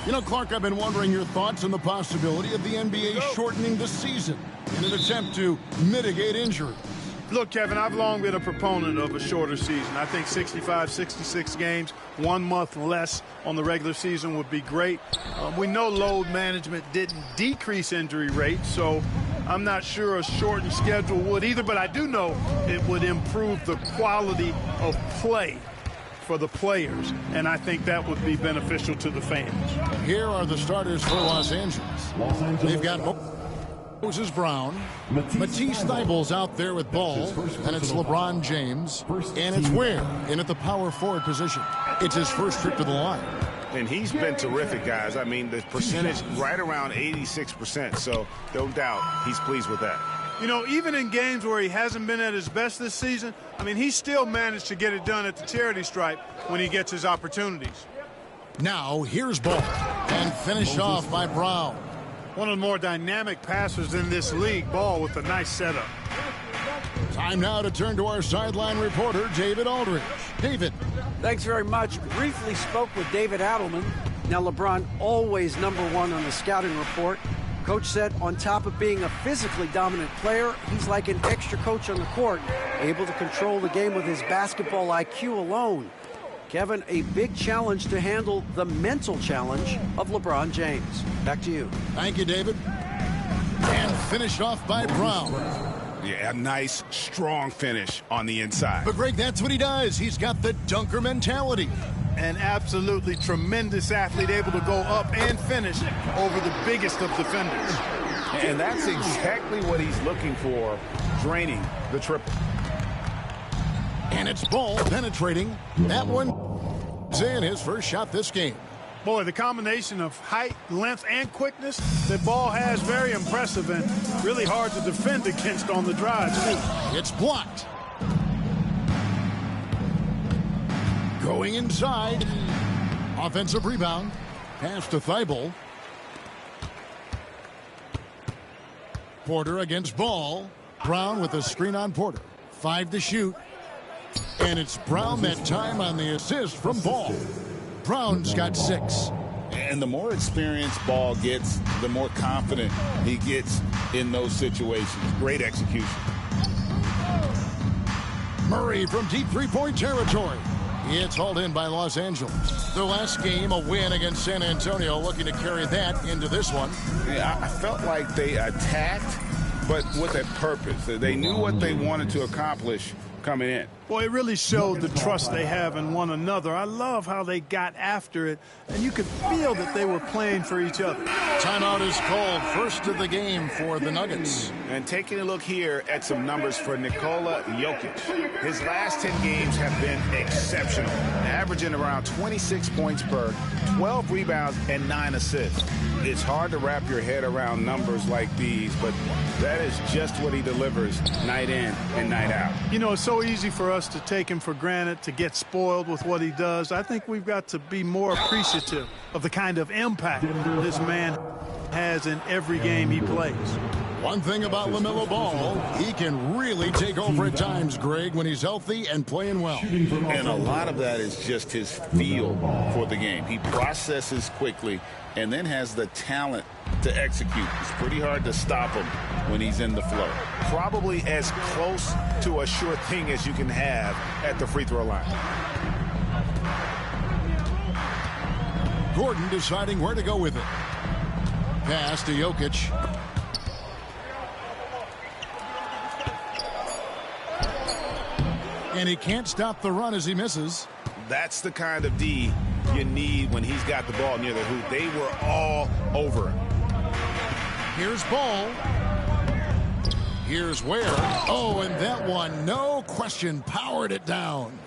You know, Clark, I've been wondering your thoughts on the possibility of the NBA shortening the season in an attempt to mitigate injury. Look, Kevin, I've long been a proponent of a shorter season. I think 65, 66 games, 1 month less on the regular season would be great. We know load management didn't decrease injury rates, so I'm not sure a shortened schedule would either, but I do know it would improve the quality of play for the players, and I think that would be beneficial to the fans. Here are the starters for Los Angeles. They've got Moses Brown, Matisse Thybulle's out there with ball, and it's LeBron James, and it's Ware in at the power forward position. It's his first trip to the line. And he's been terrific, guys. I mean, the percentage right around 86%, so no doubt he's pleased with that. You know, even in games where he hasn't been at his best this season, I mean, he still managed to get it done at the charity stripe when he gets his opportunities. Now, here's ball, and finished off by Brown. One of the more dynamic passers in this league. Ball with a nice setup. Time now to turn to our sideline reporter, David Aldridge. David. Thanks very much. Briefly spoke with David Adelman. Now, LeBron always #1 on the scouting report. Coach said on top of being a physically dominant player, he's like an extra coach on the court, able to control the game with his basketball IQ alone. Kevin, a big challenge to handle the mental challenge of LeBron James. Back to you. Thank you, David. And finished off by Brown. Yeah, a nice, strong finish on the inside. But, Greg, that's what he does. He's got the dunker mentality. An absolutely tremendous athlete, able to go up and finish over the biggest of defenders. And that's exactly what he's looking for, draining the triple. And it's Ball penetrating. That one's in, his first shot this game. Boy, the combination of height, length, and quickness that Ball has, very impressive and really hard to defend against on the drive, too. It's blocked. Going inside. Offensive rebound. Pass to Thybulle. Porter against Ball. Brown with a screen on Porter. 5 to shoot. And it's Brown that time on the assist from Ball. Brown's got 6. And the more experience Ball gets, the more confident he gets in those situations. Great execution. Murray from deep three-point territory. It's hauled in by Los Angeles. Their last game, a win against San Antonio, looking to carry that into this one. Yeah, I felt like they attacked, but with a purpose. They knew what they wanted to accomplish coming in. Boy, it really showed the trust they have in one another. I love how they got after it, and you could feel that they were playing for each other. Timeout is called, first of the game for the Nuggets. And taking a look here at some numbers for Nikola Jokic. His last 10 games have been exceptional, averaging around 26 points per, 12 rebounds, and 9 assists. It's hard to wrap your head around numbers like these, but that is just what he delivers night in and night out. You know, it's so easy for us to take him for granted, to get spoiled with what he does. I think we've got to be more appreciative of the kind of impact this man has in every game he plays. One thing about LaMelo Ball, he can really take over at times, Greg, when he's healthy and playing well. And a lot of that is just his feel for the game. He processes quickly and then has the talent to execute. It's pretty hard to stop him when he's in the flow. Probably as close to a sure thing as you can have at the free throw line. Gordon deciding where to go with it. Pass to Jokic. And he can't stop the run as he misses. That's the kind of D you need when he's got the ball near the hoop. They were all over him. Here's Ball. Here's Ware. Oh, and that one, no question, powered it down.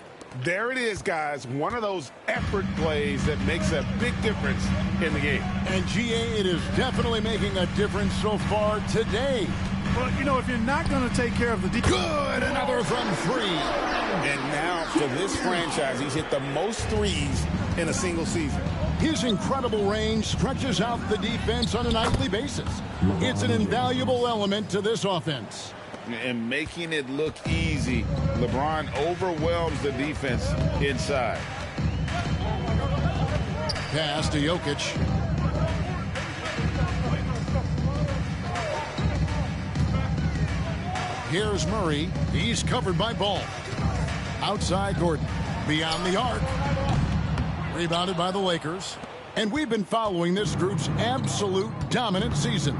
There it is, guys. One of those effort plays that makes a big difference in the game. And, GA, it is definitely making a difference so far today. Well, you know, if you're not going to take care of the defense. Good, another from three. And now for this franchise, he's hit the most threes in a single season. His incredible range stretches out the defense on a nightly basis. It's an invaluable element to this offense. And making it look easy, LeBron overwhelms the defense inside. Pass to Jokic. Here's Murray. He's covered by Ball. Outside Gordon. Beyond the arc. Rebounded by the Lakers. And we've been following this group's absolute dominant season,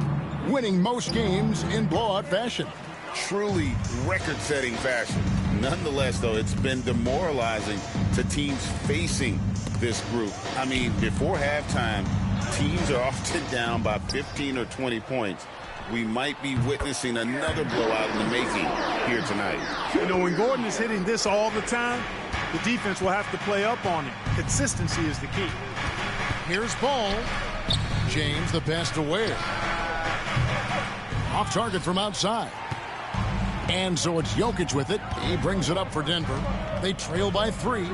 winning most games in blowout fashion. Truly record-setting fashion. Nonetheless, though, it's been demoralizing to teams facing this group. I mean, before halftime, teams are often down by 15 or 20 points. We might be witnessing another blowout in the making here tonight. You know, when Gordon is hitting this all the time, the defense will have to play up on it. Consistency is the key. Here's Ball. James, the pass to Ware. Off target from outside. And so it's Jokic with it. He brings it up for Denver. They trail by 3.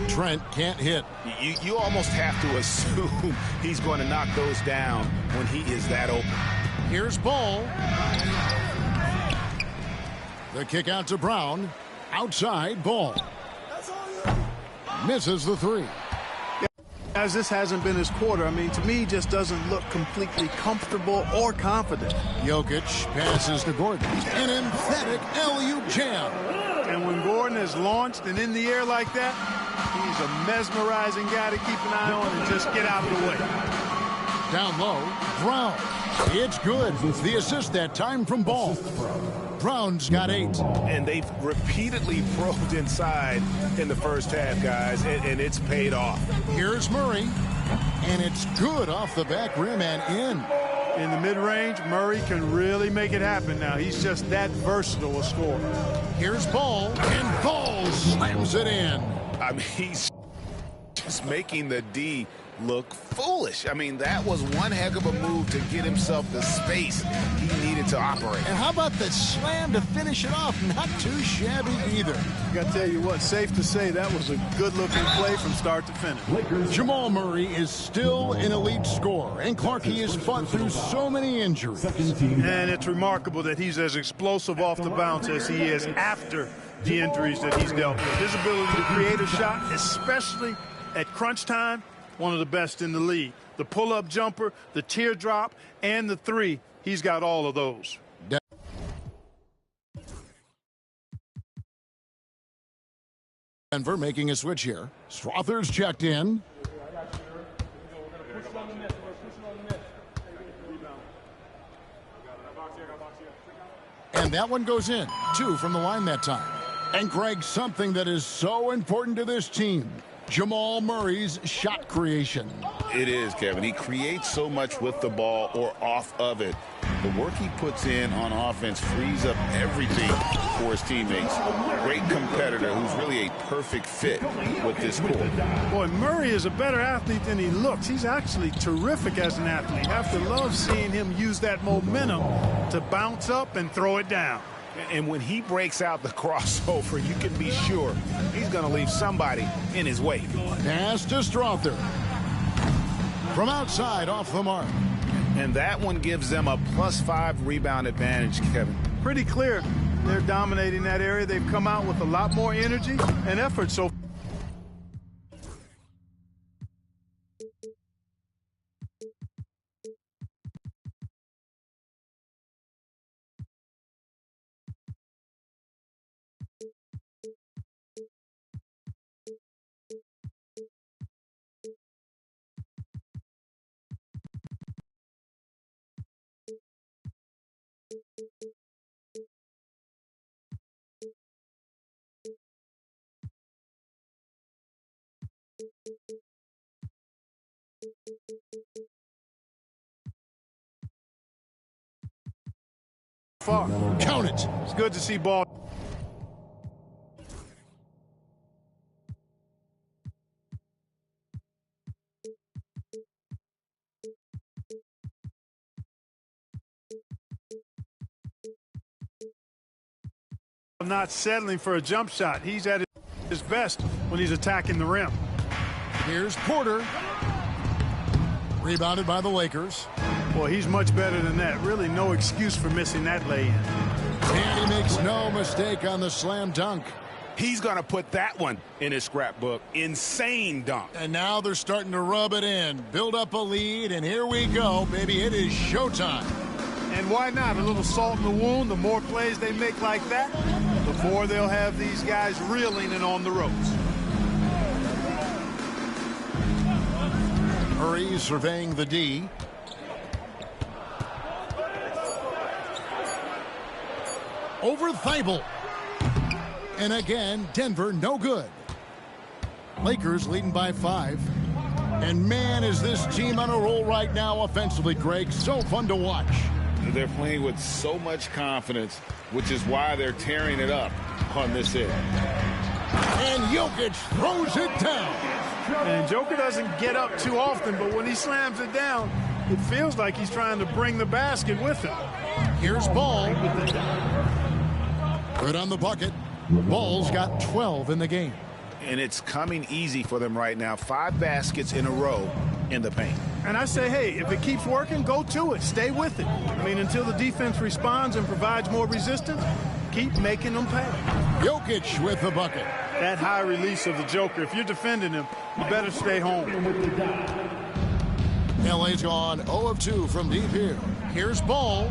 Trent can't hit. You almost have to assume he's going to knock those down when he is that open. Here's Ball. The kick out to Brown. Outside, Ball. Misses the 3. As this hasn't been his quarter, I mean, to me, he just doesn't look completely comfortable or confident. Jokic passes to Gordon. An emphatic alley-oop jam. And when Gordon is launched and in the air like that, he's a mesmerizing guy to keep an eye on and just get out of the way. Down low, Brown. It's good. The assist that time from Ball. Brown's got 8. And they've repeatedly probed inside in the first half, guys, and it's paid off. Here's Murray. And it's good off the back rim and in. In the mid-range, Murray can really make it happen now. He's just that versatile a scorer. Here's Ball, and Ball slams it in. I mean, he's just making the D look foolish. I mean, that was one heck of a move to get himself the space he needed to operate. And how about the slam to finish it off? Not too shabby either. I got to tell you what, safe to say that was a good-looking play from start to finish. Jamal Murray is still an elite scorer, and Clarkey has fought through so many injuries. And it's remarkable that he's as explosive off the bounce as he is after the injuries that he's dealt with. His ability to create a shot, especially at crunch time, one of the best in the league. The pull-up jumper, the teardrop, and the 3, he's got all of those. Denver making a switch here. Strother's checked in. And that one goes in. 2 from the line that time. And Greg, something that is so important to this team. Jamal Murray's shot creation. It is, Kevin. He creates so much with the ball or off of it. The work he puts in on offense frees up everything for his teammates. Great competitor who's really a perfect fit with this core. Boy, Murray is a better athlete than he looks. He's actually terrific as an athlete. I have to love seeing him use that momentum to bounce up and throw it down. And when he breaks out the crossover, you can be sure he's going to leave somebody in his wake. Pass to Strother. From outside, off the mark. And that one gives them a +5 rebound advantage, Kevin. Pretty clear. They're dominating that area. They've come out with a lot more energy and effort so far. Count it. It's good to see ball. Not settling for a jump shot. He's at his best when he's attacking the rim. Here's Porter. Rebounded by the Lakers. Boy, he's much better than that. Really no excuse for missing that lay-in. And he makes no mistake on the slam dunk. He's going to put that one in his scrapbook. Insane dunk. And now they're starting to rub it in. Build up a lead, and here we go, baby. It is showtime. And why not? A little salt in the wound. The more plays they make like that, the more they'll have these guys reeling and on the ropes. Murray surveying the D. Over Thibault. And again, Denver no good. Lakers leading by 5. And man, is this team on a roll right now offensively, Greg. So fun to watch. They're playing with so much confidence, which is why they're tearing it up on this end. And Jokic throws it down. And Joker doesn't get up too often, but when he slams it down, it feels like he's trying to bring the basket with him. Here's Ball. Right on the bucket. Ball's got 12 in the game. And it's coming easy for them right now. 5 baskets in a row in the paint. And I say, hey, if it keeps working, go to it. Stay with it. I mean, until the defense responds and provides more resistance, keep making them pay. Jokic with the bucket. That high release of the Joker, if you're defending him, you better stay home. LA's gone 0 of 2 from deep here. Here's Ball.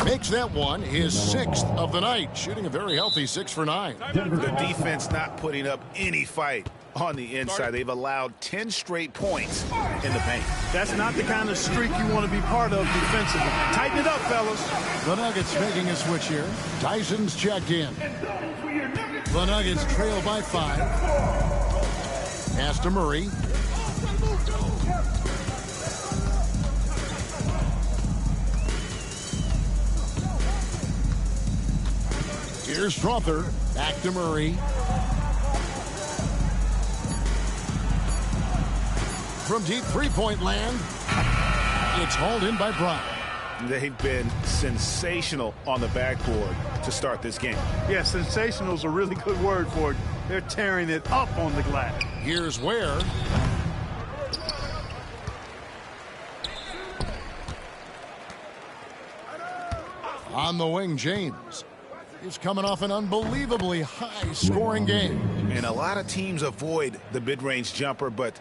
Makes that one his 6th of the night. Shooting a very healthy 6 for 9. The defense not putting up any fight on the inside. They've allowed 10 straight points in the paint. That's not the kind of streak you want to be part of defensively. Tighten it up, fellas. The Nuggets making a switch here. Tyson's checked in. The Nuggets trail by 5. Pass to Murray. Here's Strother. Back to Murray. From deep three-point land, it's hauled in by Brown. They've been sensational on the backboard to start this game. Yeah, sensational is a really good word for it. They're tearing it up on the glass. Here's Ware. On the wing, James. He's coming off an unbelievably high-scoring game. And a lot of teams avoid the mid-range jumper, but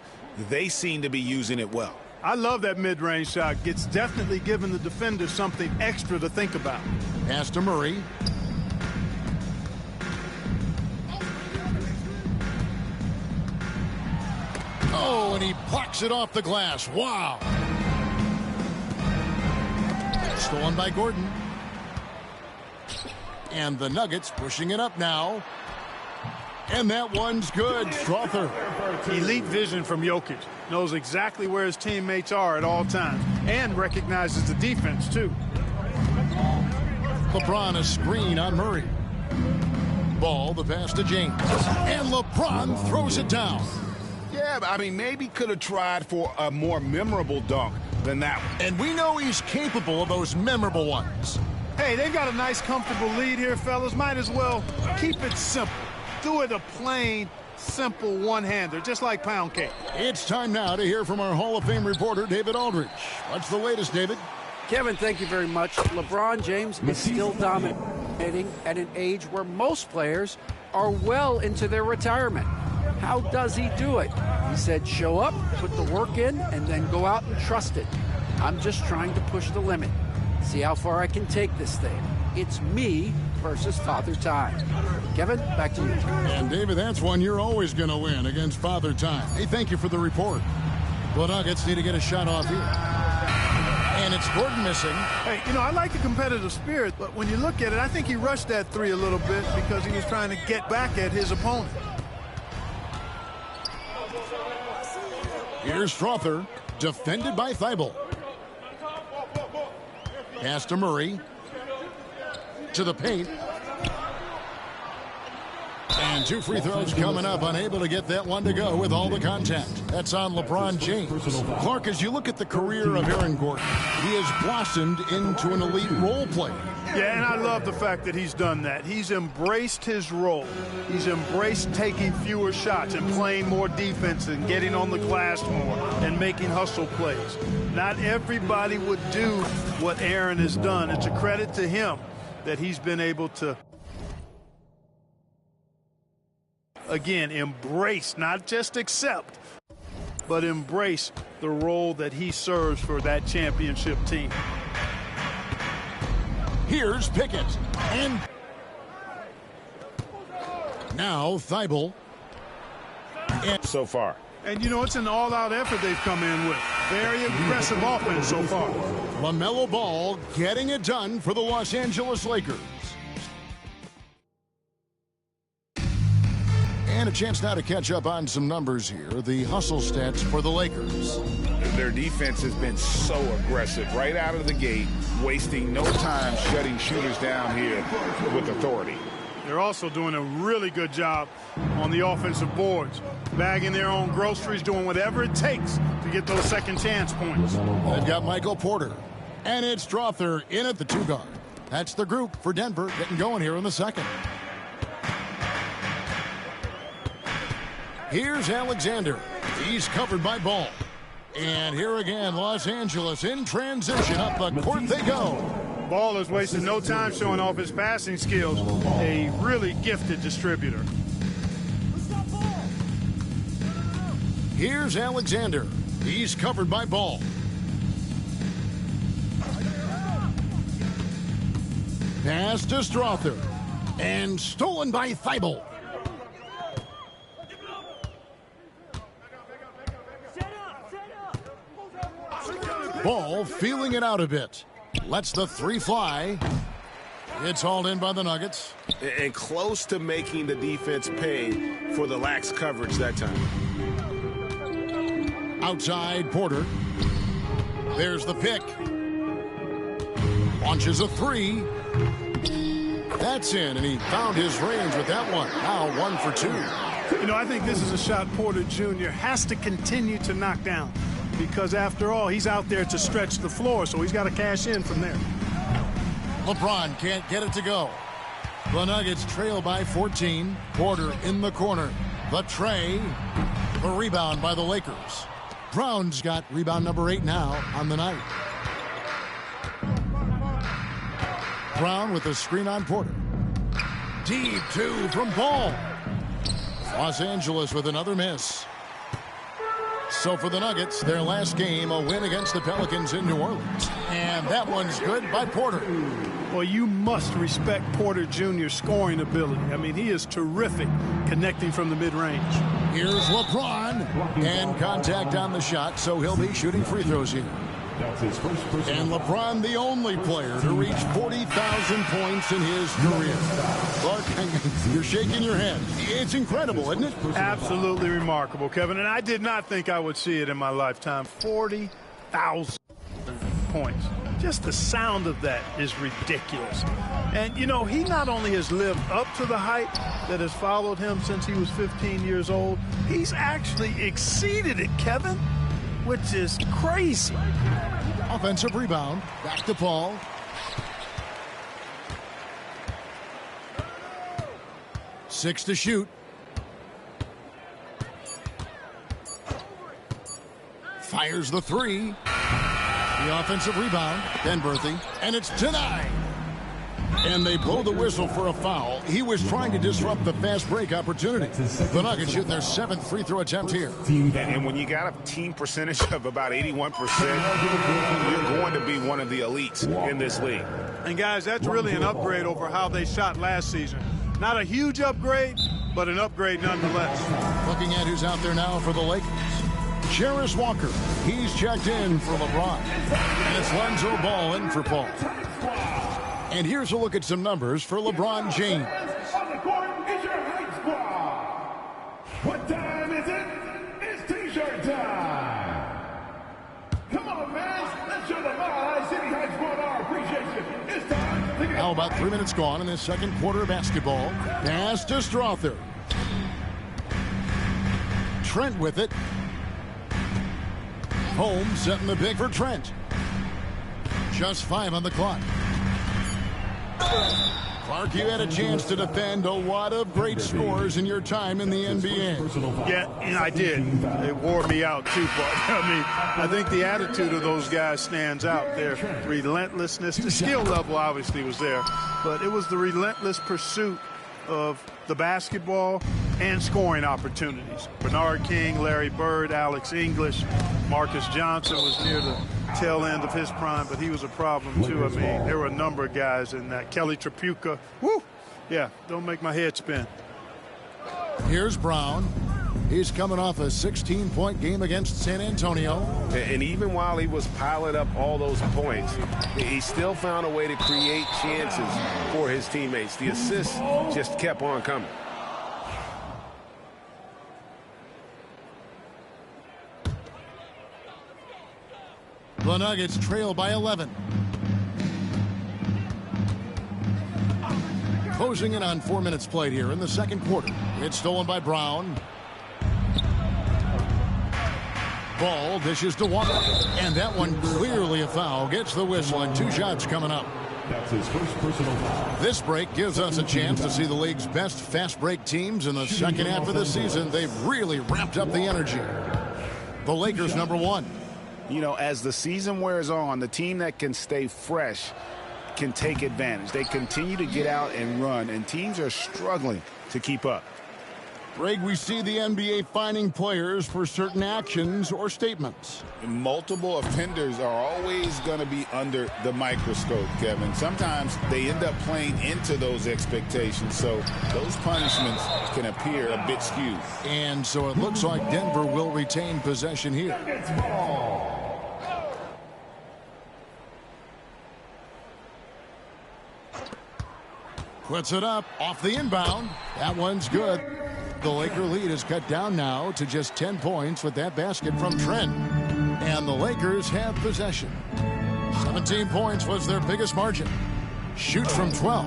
they seem to be using it well. I love that mid-range shot. It's definitely giving the defender something extra to think about. Pass to Murray. Oh, and he plucks it off the glass. Wow. Stolen by Gordon. And the Nuggets pushing it up now. And that one's good. Strother. Elite vision from Jokic. Knows exactly where his teammates are at all times. And recognizes the defense, too. LeBron a screen on Murray. Ball, the pass to James. And LeBron throws it down. Yeah, I mean, maybe could have tried for a more memorable dunk than that one. And we know he's capable of those memorable ones. Hey, they've got a nice, comfortable lead here, fellas. Might as well keep it simple. Do it a plain, simple one-hander, just like pound cake. It's time now to hear from our Hall of Fame reporter, David Aldridge. What's the latest, David? Kevin, thank you very much. LeBron James is still dominating at an age where most players are well into their retirement. How does he do it? He said, show up, put the work in, and then go out and trust it. I'm just trying to push the limit. See how far I can take this thing. It's me versus Father Time. Kevin, back to you. And David, that's one you're always going to win against Father Time. Hey, thank you for the report. The Nuggets need to get a shot off here. And it's Gordon missing. Hey, you know, I like the competitive spirit, but when you look at it, I think he rushed that three a little bit because he was trying to get back at his opponent. Here's Strother, defended by Thibault. Pass to Murray. To the paint. And 2 free throws coming up, unable to get that one to go with all the contact. That's on LeBron James. Clark, as you look at the career of Aaron Gordon, he has blossomed into an elite role player. Yeah, and I love the fact that he's done that. He's embraced his role. He's embraced taking fewer shots and playing more defense and getting on the glass more and making hustle plays. Not everybody would do what Aaron has done. It's a credit to him that he's been able to, again, embrace, not just accept, but embrace the role that he serves for that championship team. Here's Pickett. And now Thibault. And so far. And, you know, it's an all-out effort they've come in with. Very aggressive offense so far. LaMelo Ball getting it done for the Los Angeles Lakers. And a chance now to catch up on some numbers here. The hustle stats for the Lakers. Their defense has been so aggressive right out of the gate, wasting no time shutting shooters down here with authority. They're also doing a really good job on the offensive boards, bagging their own groceries, doing whatever it takes to get those second chance points. They've got Michael Porter, and it's Strother in at the 2 guard. That's the group for Denver getting going here in the second. Here's Alexander. He's covered by Ball. And here again, Los Angeles in transition. Up the court they go. Ball has wasted no time showing off his passing skills. A really gifted distributor. Here's Alexander. He's covered by Ball. Pass to Strother. And stolen by Thibault. Ball feeling it out a bit. Lets the 3 fly. It's hauled in by the Nuggets. And close to making the defense pay for the lax coverage that time. Outside Porter. There's the pick. Launches a 3. That's in, and he found his range with that one. Now 1 for 2. You know, I think this is a shot Porter Jr. has to continue to knock down. Because after all, he's out there to stretch the floor, so he's got to cash in from there. LeBron can't get it to go. The Nuggets trail by 14. Porter in the corner. The tray. The rebound by the Lakers. Brown's got rebound number 8 now on the night. Brown with a screen on Porter. Deep 2 from Ball. Los Angeles with another miss. So for the Nuggets, their last game, a win against the Pelicans in New Orleans. And that one's good by Porter. Well, you must respect Porter Jr.'s scoring ability. I mean, he is terrific connecting from the mid-range. Here's LeBron. And contact on the shot, so he'll be shooting free throws here. And LeBron, the only player to reach 40,000 points in his career. Clark, you're shaking your head. It's incredible, isn't it? Absolutely remarkable, Kevin. And I did not think I would see it in my lifetime. 40,000 points. Just the sound of that is ridiculous. And, you know, he not only has lived up to the hype that has followed him since he was 15 years old, he's actually exceeded it, Kevin, which is crazy. Offensive rebound. Back to Paul. Six to shoot. Fires the three. The offensive rebound. Denberthy. And it's denied. And they blow the whistle for a foul. He was trying to disrupt the fast break opportunity. The Nuggets shoot their 7th free throw attempt here. And when you got a team percentage of about 81%, you're going to be one of the elites in this league. And guys, that's really an upgrade over how they shot last season. Not a huge upgrade, but an upgrade nonetheless. Looking at who's out there now for the Lakers. Jarris Walker. He's checked in for LeBron. And it's Lonzo Ball in for Paul. And here's a look at some numbers for LeBron James. On the court is your High Squad. What time is it? It's T-shirt time. Come on, man. Let's show the Mile City High Squad our appreciation. It's time to get... Now about 3 minutes gone in this second quarter of basketball. Pass to Strother. Trent with it. Holmes setting the pick for Trent. Just 5 on the clock. Clark, you had a chance to defend a lot of great scores in your time in the NBA. Yeah, I did. It wore me out too, but I think the attitude of those guys stands out. Their relentlessness, the skill level obviously was there, but it was the relentless pursuit of the basketball and scoring opportunities. Bernard King, Larry Bird, Alex English, Marcus Johnson was near the tail end of his prime, but he was a problem too. I mean, there were a number of guys in that. Kelly Tripucka. Woo! Yeah, don't make my head spin. Here's Brown. He's coming off a 16-point game against San Antonio. And even while he was piling up all those points, he still found a way to create chances for his teammates. The assists just kept on coming. The Nuggets trail by 11. Closing in on 4 minutes played here in the second quarter. It's stolen by Brown. Ball dishes to Walker. And that one clearly a foul. Gets the whistle and 2 shots coming up. That's his first personal foul. This break gives us a chance to see the league's best fast break teams in the second half of the season. They've really ramped up the energy. The Lakers #1. You know, as the season wears on, the team that can stay fresh can take advantage. They continue to get out and run, and teams are struggling to keep up. Greg, we see the NBA fining players for certain actions or statements. Multiple offenders are always going to be under the microscope, Kevin. Sometimes they end up playing into those expectations, so those punishments can appear a bit skewed. And so it looks like Denver will retain possession here. It's ball. Puts it up off the inbound. That one's good. The Laker lead is cut down now to just 10 points with that basket from Trent. And the Lakers have possession. 17 points was their biggest margin. Shoots from 12.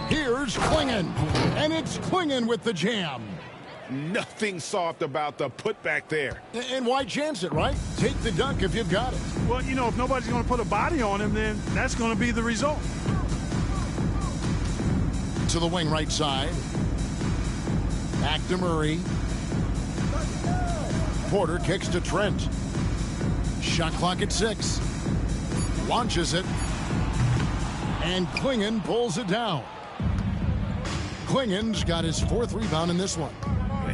Here's Klingon. And it's Klingon with the jam. Nothing soft about the putback there. And why chance it, right? Take the dunk if you've got it. Well, you know, if nobody's going to put a body on him, then that's going to be the result. To the wing right side. Back to Murray. Porter kicks to Trent. Shot clock at 6. Launches it. And Klingon pulls it down. Klingon's got his 4th rebound in this one.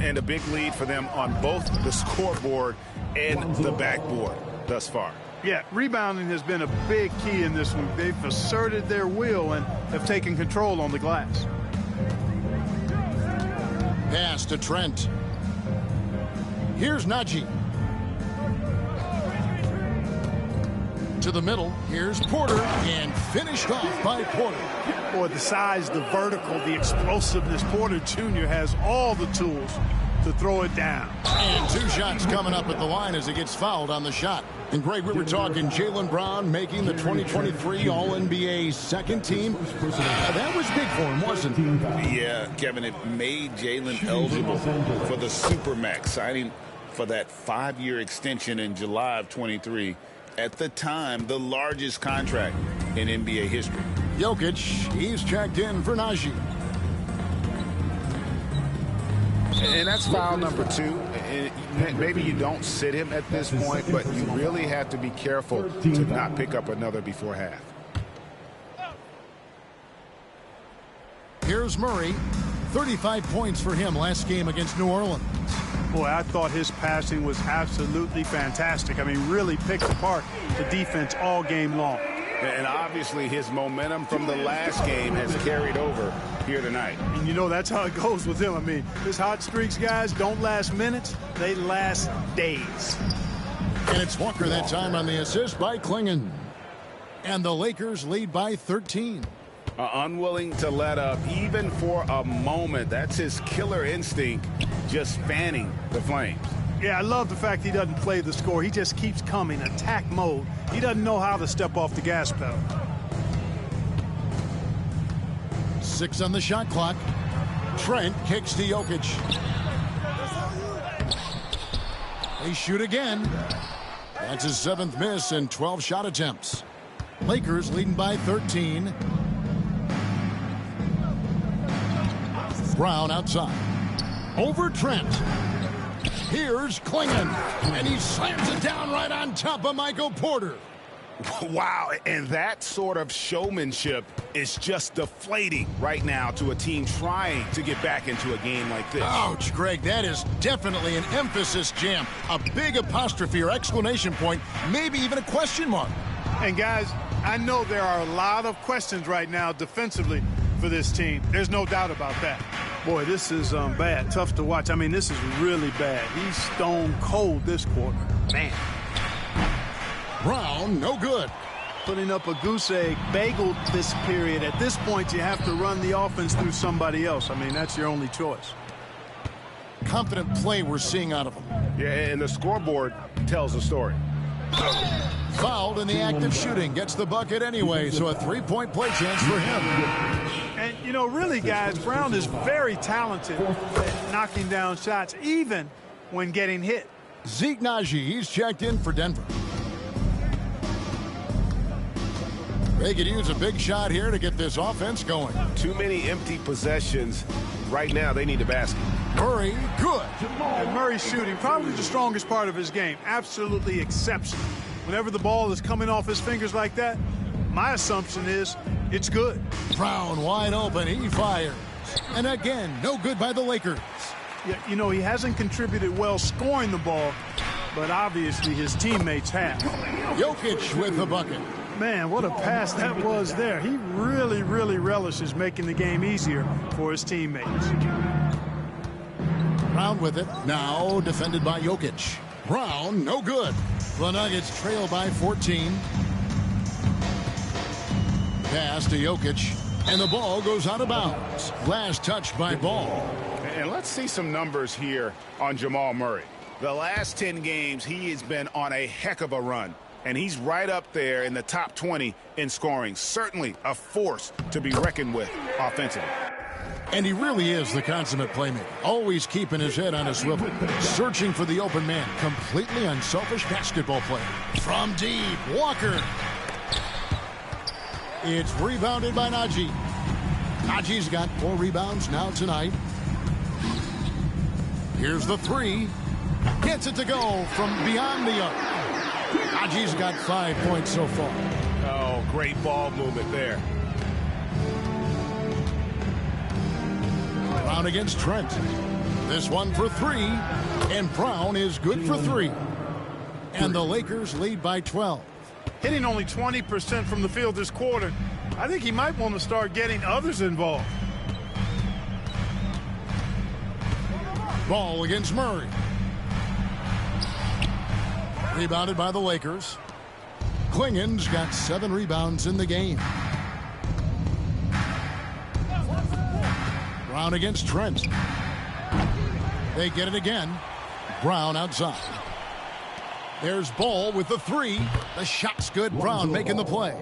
And a big lead for them on both the scoreboard and the backboard thus far. Yeah, rebounding has been a big key in this one. They've asserted their will and have taken control on the glass. Pass to Trent. Here's Najee. To the middle. Here's Porter. And finished off by Porter. Boy, the size, the vertical, the explosiveness. Porter Jr. has all the tools to throw it down. And 2 shots coming up at the line as he gets fouled on the shot. And Greg, we were talking Jaylen Brown making the 2023 All-NBA second team. That was big for him, wasn't it? Yeah, Kevin, it made Jaylen eligible for the Supermax, signing for that 5-year extension in July of 23. At the time, the largest contract in NBA history. Jokic, he's checked in for Najee. And that's foul number 2. And maybe you don't sit him at this point, but you really have to be careful to not pick up another before half. Here's Murray. 35 points for him last game against New Orleans. Boy, I thought his passing was absolutely fantastic. I mean, really picked apart the defense all game long. And obviously his momentum from the last game has carried over here tonight. And you know, that's how it goes with him. I mean, his hot streaks, guys, don't last minutes. They last days. And it's Walker that time on the assist by Klingon. And the Lakers lead by 13. Unwilling to let up even for a moment. That's his killer instinct, just fanning the flames. Yeah, I love the fact he doesn't play the score. He just keeps coming, attack mode. He doesn't know how to step off the gas pedal. 6 on the shot clock. Trent kicks to Jokic. They shoot again. That's his 7th miss in 12 shot attempts. Lakers leading by 13. Brown outside. Over Trent. Here's Klingon. And he slams it down right on top of Michael Porter. Wow, and that sort of showmanship is just deflating right now to a team trying to get back into a game like this. Ouch, Greg, that is definitely an emphasis jam. A big apostrophe or exclamation point, maybe even a question mark. And guys, I know there are a lot of questions right now defensively for this team. There's no doubt about that. Boy, this is bad. Tough to watch. I mean, this is really bad. He's stone cold this quarter. Man. Brown, no good. Putting up a goose egg, bageled this period. At this point, you have to run the offense through somebody else. I mean, that's your only choice. Confident play we're seeing out of him. Yeah, and the scoreboard tells the story. Fouled in the act of shooting. Gets the bucket anyway, so a 3-point play chance for him. And, you know, really, guys, Brown is very talented at knocking down shots, even when getting hit. Zeke Naji, he's checked in for Denver. They could use a big shot here to get this offense going. Too many empty possessions. Right now, they need a basket. Murray, good. And Murray's shooting, probably the strongest part of his game. Absolutely exceptional. Whenever the ball is coming off his fingers like that, my assumption is it's good. Brown wide open. He fires. And again, no good by the Lakers. Yeah, you know, he hasn't contributed well scoring the ball, but obviously his teammates have. Jokic with the bucket. Man, what a pass that was there. He really, really relishes making the game easier for his teammates. Brown with it. Now defended by Jokic. Brown, no good. The Nuggets trail by 14. Pass to Jokic. And the ball goes out of bounds. Last touch by Ball. And let's see some numbers here on Jamal Murray. The last 10 games, he has been on a heck of a run. And he's right up there in the top 20 in scoring. Certainly a force to be reckoned with offensively. And he really is the consummate playmaker. Always keeping his head on a swivel. Searching for the open man. Completely unselfish basketball player. From deep, Walker. It's rebounded by Naji. Naji's got 4 rebounds now tonight. Here's the 3. Gets it to go from beyond the arc. Naji's got 5 points so far. Oh, great ball movement there. Brown against Trent. This one for 3. And Brown is good for 3. And the Lakers lead by 12. Hitting only 20% from the field this quarter. I think he might want to start getting others involved. Ball against Murray. Rebounded by the Lakers. Klingon's got 7 rebounds in the game. Brown against Trent. They get it again. Brown outside. There's Ball with the 3. The shot's good. Brown making the play.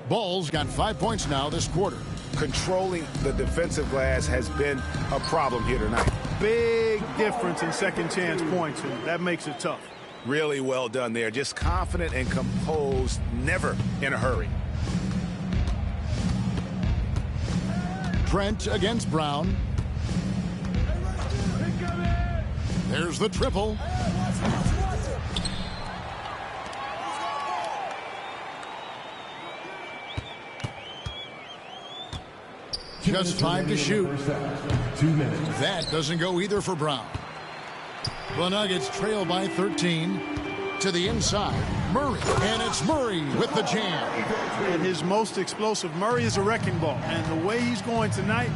Ball's got 5 points now this quarter. Controlling the defensive glass has been a problem here tonight. Big difference in second chance points, and that makes it tough. Really well done there. Just confident and composed, never in a hurry. Trent against Brown. There's the triple. Just 5 to shoot. 2 minutes. That doesn't go either for Brown. The Nuggets trail by 13. To the inside, Murray. And it's Murray with the jam. And his most explosive. Murray is a wrecking ball. And the way he's going tonight,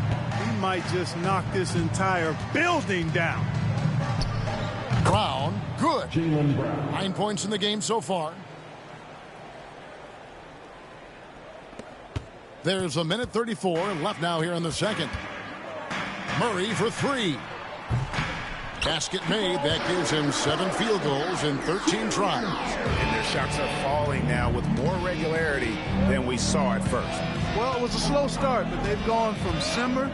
he might just knock this entire building down. Brown, good. Jaylen Brown. 9 points in the game so far. There's a minute 34 left now here in the second. Murray for 3. Basket made. That gives him 7 field goals in 13 tries. And their shots are falling now with more regularity than we saw at first. Well, it was a slow start, but they've gone from simmer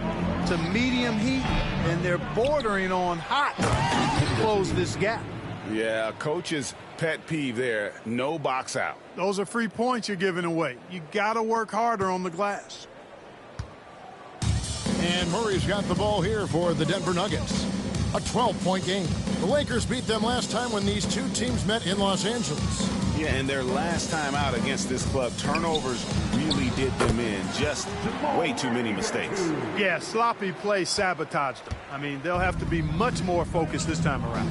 to medium heat, and they're bordering on hot to close this gap. Yeah, coach's pet peeve there. No box out. Those are free points you're giving away. You got to work harder on the glass. And Murray's got the ball here for the Denver Nuggets. A 12-point game. The Lakers beat them last time when these two teams met in Los Angeles. Yeah, and their last time out against this club, turnovers really did them in. Just way too many mistakes. Yeah, sloppy play sabotaged them. I mean, they'll have to be much more focused this time around.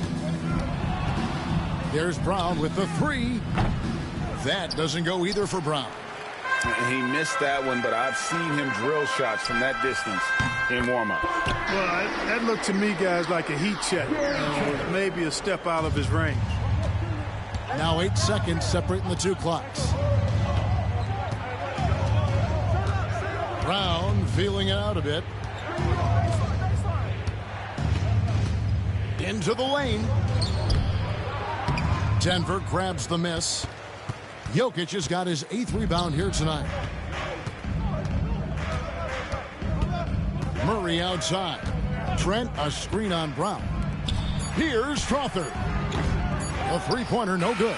There's Brown with the 3. That doesn't go either for Brown. He missed that one, but I've seen him drill shots from that distance in warm-up. Well, that looked to me, guys, like a heat check. With maybe a step out of his range. Now 8 seconds separating the two clocks. Brown feeling it out a bit. Into the lane. Denver grabs the miss. Jokic has got his 8th rebound here tonight. Murray outside. Trent, a screen on Brown. Here's Strawther. A three-pointer, no good.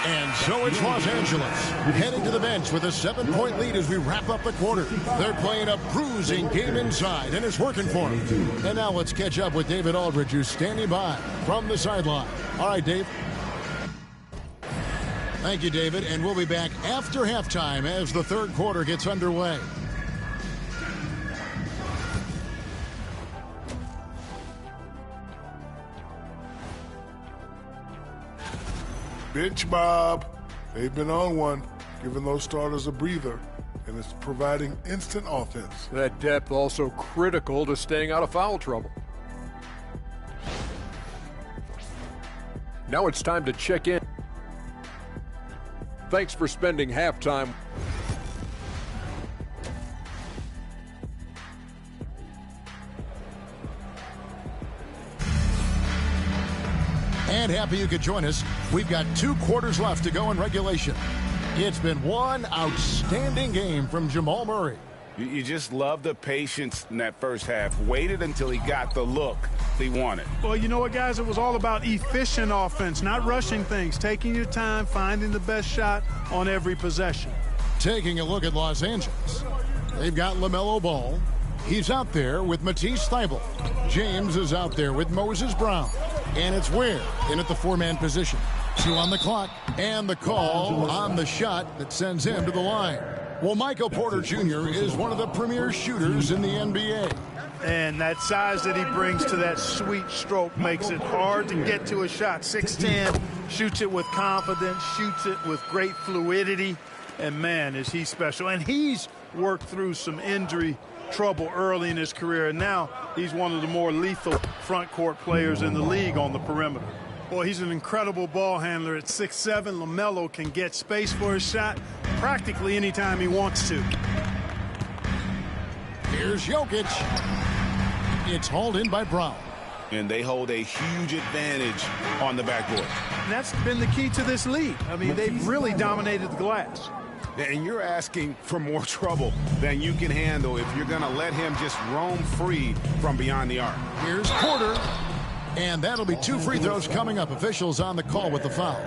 And so it's Los Angeles heading to the bench with a 7-point lead as we wrap up the quarter. They're playing a bruising game inside, and it's working for them. And now let's catch up with David Aldridge, who's standing by from the sideline. All right, Dave. Thank you, David, and we'll be back after halftime as the third quarter gets underway. Bench Bob. They've been on one, giving those starters a breather, and it's providing instant offense. That depth also critical to staying out of foul trouble. Now it's time to check in. Thanks for spending halftime. And happy you could join us. We've got 2 quarters left to go in regulation. It's been one outstanding game from Jamal Murray. You just love the patience in that first half. Waited until he got the look he wanted. Well, you know what, guys? It was all about efficient offense, not rushing things, taking your time, finding the best shot on every possession. Taking a look at Los Angeles. They've got LaMelo Ball. He's out there with Matisse Thybulle. James is out there with Moses Brown. And it's Ware in at the 4-man position. 2 on the clock. And the call on the shot that sends him to the line. Well, Michael Porter Jr. is one of the premier shooters in the NBA. And that size that he brings to that sweet stroke makes it hard to get to a shot. 6'10", shoots it with confidence, shoots it with great fluidity. And, man, is he special. And he's worked through some injury trouble early in his career, and now he's one of the more lethal front court players in the league on the perimeter. Boy, he's an incredible ball handler. At 6'7", LaMelo can get space for his shot practically anytime he wants to. Here's Jokic. It's hauled in by Brown. And they hold a huge advantage on the backboard. And that's been the key to this league. I mean, they've really dominated the glass. And you're asking for more trouble than you can handle if you're going to let him just roam free from beyond the arc. Here's Porter. And that'll be 2 free throws coming up. Officials on the call with the foul.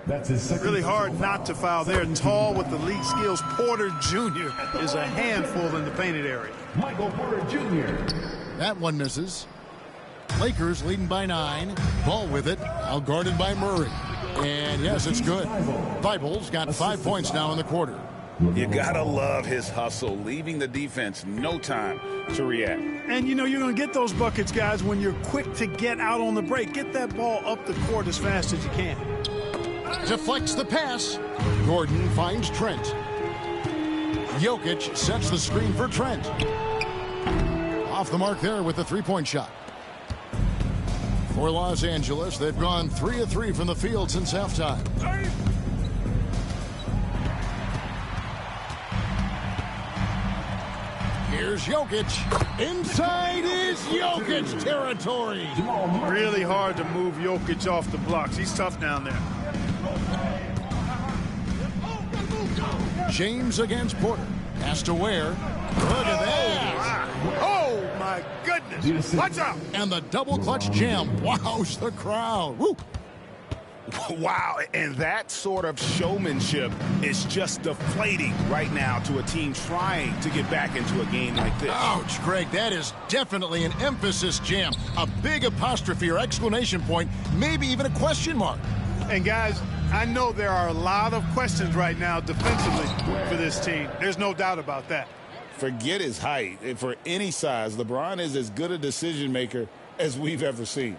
That's his second. Really hard not to foul there. Tall with the league skills. Porter Jr. is a handful in the painted area. Michael Porter Jr. That one misses. Lakers leading by 9. Ball with it. Now guarded by Murray. And yes, it's good. Thibault's got 5 points now in the quarter. You gotta love his hustle, leaving the defense no time to react. And, you know, you're going to get those buckets, guys, when you're quick to get out on the break. Get that ball up the court as fast as you can. Deflects the pass. Gordon finds Trent. Jokic sets the screen for Trent. Off the mark there with the three-point shot. For Los Angeles, they've gone 3 of 3 from the field since halftime. Here's Jokic. Inside is Jokic territory. Really hard to move Jokic off the blocks. He's tough down there. James against Porter. Has to wear. Look at that. Oh, my goodness. Watch out. And the double clutch jam. Wows the crowd. Woo. Wow, and that sort of showmanship is just deflating right now to a team trying to get back into a game like this. Ouch, Greg, that is definitely an emphasis jam. A big apostrophe or exclamation point, maybe even a question mark. And, guys, I know there are a lot of questions right now defensively for this team. There's no doubt about that. Forget his height. For any size, LeBron is as good a decision maker as we've ever seen.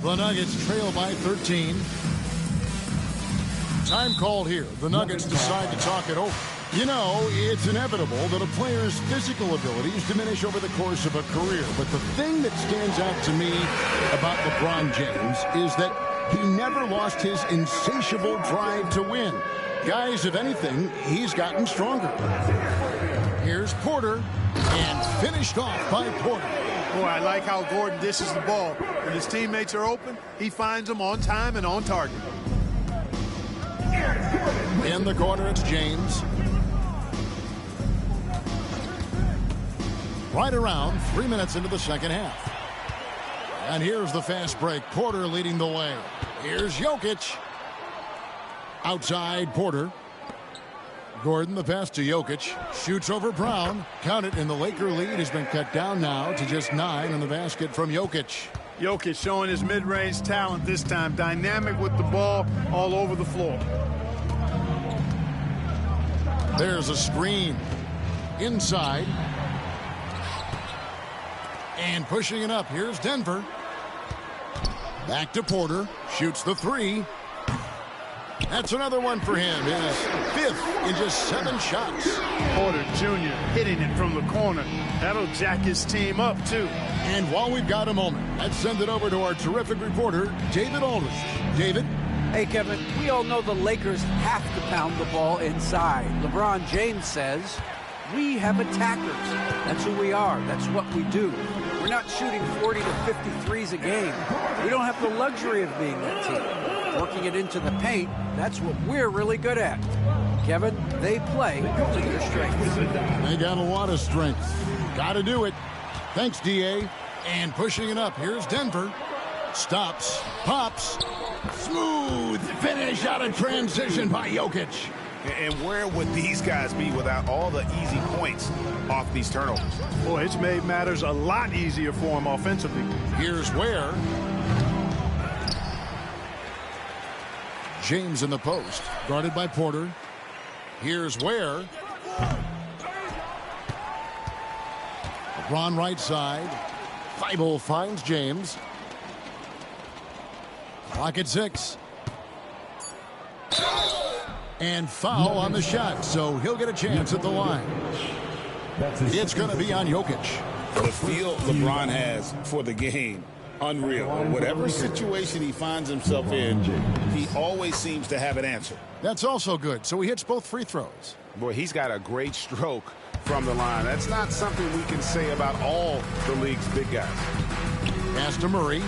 The Nuggets trail by 13. Time called here. The Nuggets decide to talk it over. You know, it's inevitable that a player's physical abilities diminish over the course of a career. But the thing that stands out to me about LeBron James is that he never lost his insatiable drive to win. Guys, if anything, he's gotten stronger. Here's Porter, and finished off by Porter. Boy, I like how Gordon dishes the ball. When his teammates are open, he finds them on time and on target. In the corner, it's James. Right around 3 minutes into the second half. And here's the fast break. Porter leading the way. Here's Jokic. Outside Porter. Gordon, the pass to Jokic. Shoots over Brown. Count it, and the Laker lead has been cut down now to just 9 on the basket from Jokic. Jokic showing his mid-range talent this time. Dynamic with the ball all over the floor. There's a screen. Inside. And pushing it up. Here's Denver. Back to Porter. Shoots the 3. That's another one for him. His 5th in just 7 shots. Porter Jr. hitting it from the corner. That'll jack his team up, too. And while we've got a moment, let's send it over to our terrific reporter, David Aldridge. David? Hey, Kevin, we all know the Lakers have to pound the ball inside. LeBron James says, we have attackers. That's who we are. That's what we do. We're not shooting 40 to 53s a game. We don't have the luxury of being that team. Working it into the paint, that's what we're really good at. Kevin, they play to their strengths. They got a lot of strength. Got to do it. Thanks, D.A. And pushing it up. Here's Denver. Stops. Pops. Smooth finish out of transition by Jokic. And where would these guys be without all the easy points off these turnovers? Boy, it's made matters a lot easier for him offensively. Here's where. James in the post. Guarded by Porter. Here's where. LeBron right side. Thibault finds James. Clock at 6. And foul on the shot, so he'll get a chance at the line. It's going to be on Jokic. The feel LeBron has for the game, unreal. Whatever situation he finds himself in, he always seems to have an answer. That's also good, so he hits both free throws. Boy, he's got a great stroke from the line. That's not something we can say about all the league's big guys. Pass to Murray.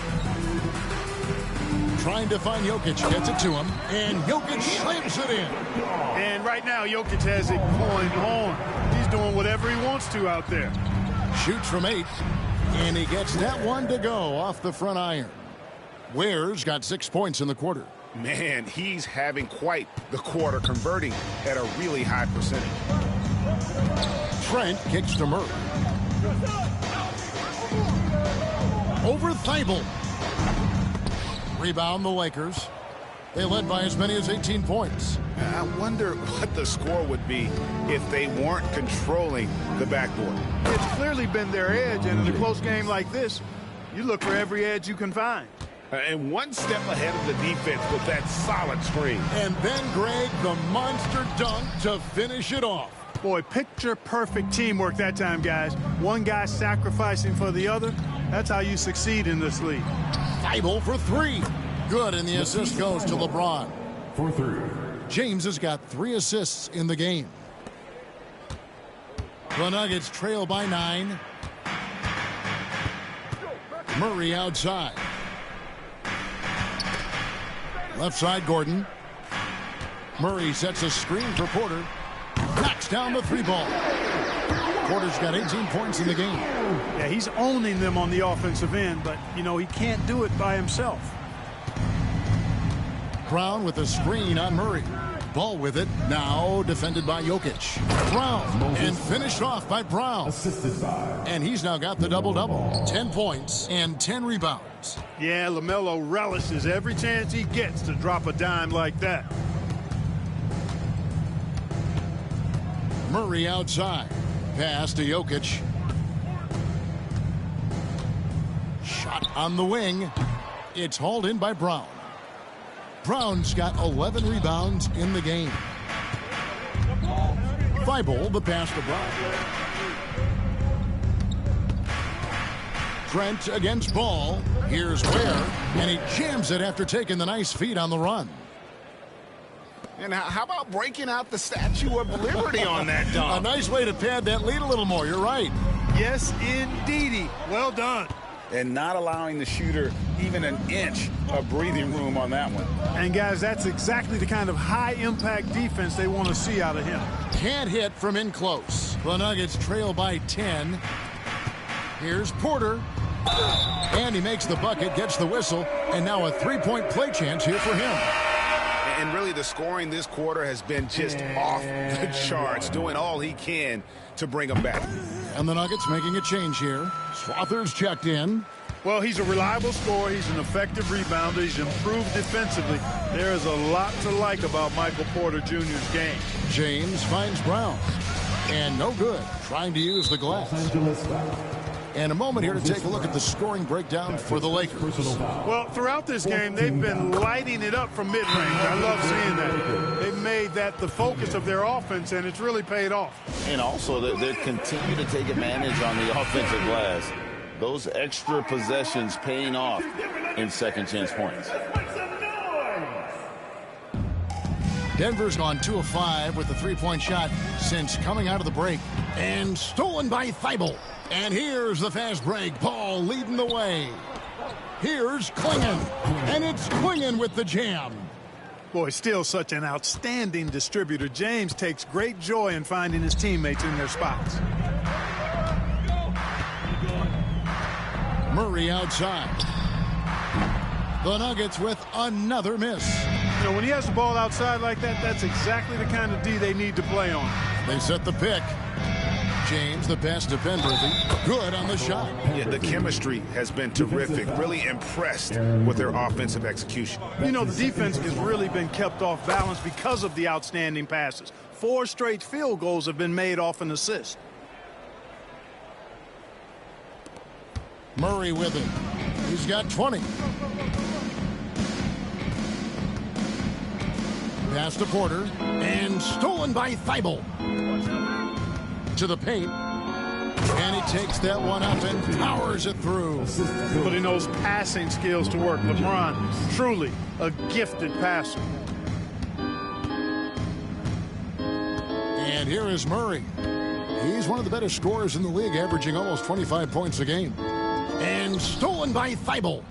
Trying to find Jokic, gets it to him, and Jokic slams it in. And right now, Jokic has it going on. He's doing whatever he wants to out there. Shoots from 8, and he gets that one to go off the front iron. Ware's got 6 points in the quarter. Man, he's having quite the quarter, converting at a really high percentage. Trent kicks to Murray. over Thibault. Rebound the Lakers. They led by as many as 18 points. I wonder what the score would be if they weren't controlling the backboard. It's clearly been their edge, and in a close game like this, you look for every edge you can find. And one step ahead of the defense with that solid screen. And then, Greg, the monster dunk to finish it off. Boy, picture-perfect teamwork that time, guys. One guy sacrificing for the other. That's how you succeed in this league. Thibault for three. Good, and the assist goes to LeBron. For 3. James has got 3 assists in the game. The Nuggets trail by 9. Murray outside. Left side, Gordon. Murray sets a screen for Porter. Knocks down the 3-ball. Porter's got 18 points in the game. Yeah, he's owning them on the offensive end, but, you know, he can't do it by himself. Brown with a screen on Murray. Ball with it. Now defended by Jokic. Brown. And finished off by Brown. Assisted by. And he's now got the double-double. 10 points and 10 rebounds. Yeah, LaMelo relishes every chance he gets to drop a dime like that. Murray outside. Pass to Jokic. Shot on the wing. It's hauled in by Brown. Brown's got 11 rebounds in the game. Thibault, the pass to Brown. Trent against Ball. Here's Ware, and he jams it after taking the nice feed on the run. And how about breaking out the Statue of Liberty on that dunk? A nice way to pad that lead a little more. You're right. Yes, indeedy. Well done. And not allowing the shooter even an inch of breathing room on that one. And, guys, that's exactly the kind of high-impact defense they want to see out of him. Can't hit from in close. The Nuggets trail by 10. Here's Porter. And he makes the bucket, gets the whistle, and now a 3-point play chance here for him. And really the scoring this quarter has been just off the charts, doing all he can to bring them back. And the Nuggets making a change here. Slaughter's checked in. Well, he's a reliable scorer. He's an effective rebounder. He's improved defensively. There is a lot to like about Michael Porter Jr.'s game. James finds Brown. And no good, trying to use the glass. And a moment here to take a look at the scoring breakdown for the Lakers. Well, throughout this game, they've been lighting it up from mid-range. I love seeing that. They've made that the focus of their offense, and it's really paid off. And also, they continue to take advantage on the offensive glass. Those extra possessions paying off in second chance points. Denver's gone 2 of 5 with the 3-point shot since coming out of the break. And stolen by Thibault. And here's the fast break. Ball leading the way. Here's Klingon. And it's Klingon with the jam. Boy, still such an outstanding distributor. James takes great joy in finding his teammates in their spots. Murray outside. The Nuggets with another miss. You know, when he has the ball outside like that, that's exactly the kind of D they need to play on. They set the pick. James, the pass to Penberthy. Good on the shot. Yeah, the chemistry has been terrific. Really impressed with their offensive execution. You know, the defense has really been kept off balance because of the outstanding passes. 4 straight field goals have been made off an assist. Murray with it. He's got 20. Pass to Porter. And stolen by Thibault. To the paint. And he takes that one up and powers it through. Putting those passing skills to work. LeBron, truly a gifted passer. And here is Murray. He's one of the better scorers in the league, averaging almost 25 points a game. And stolen by Thibault.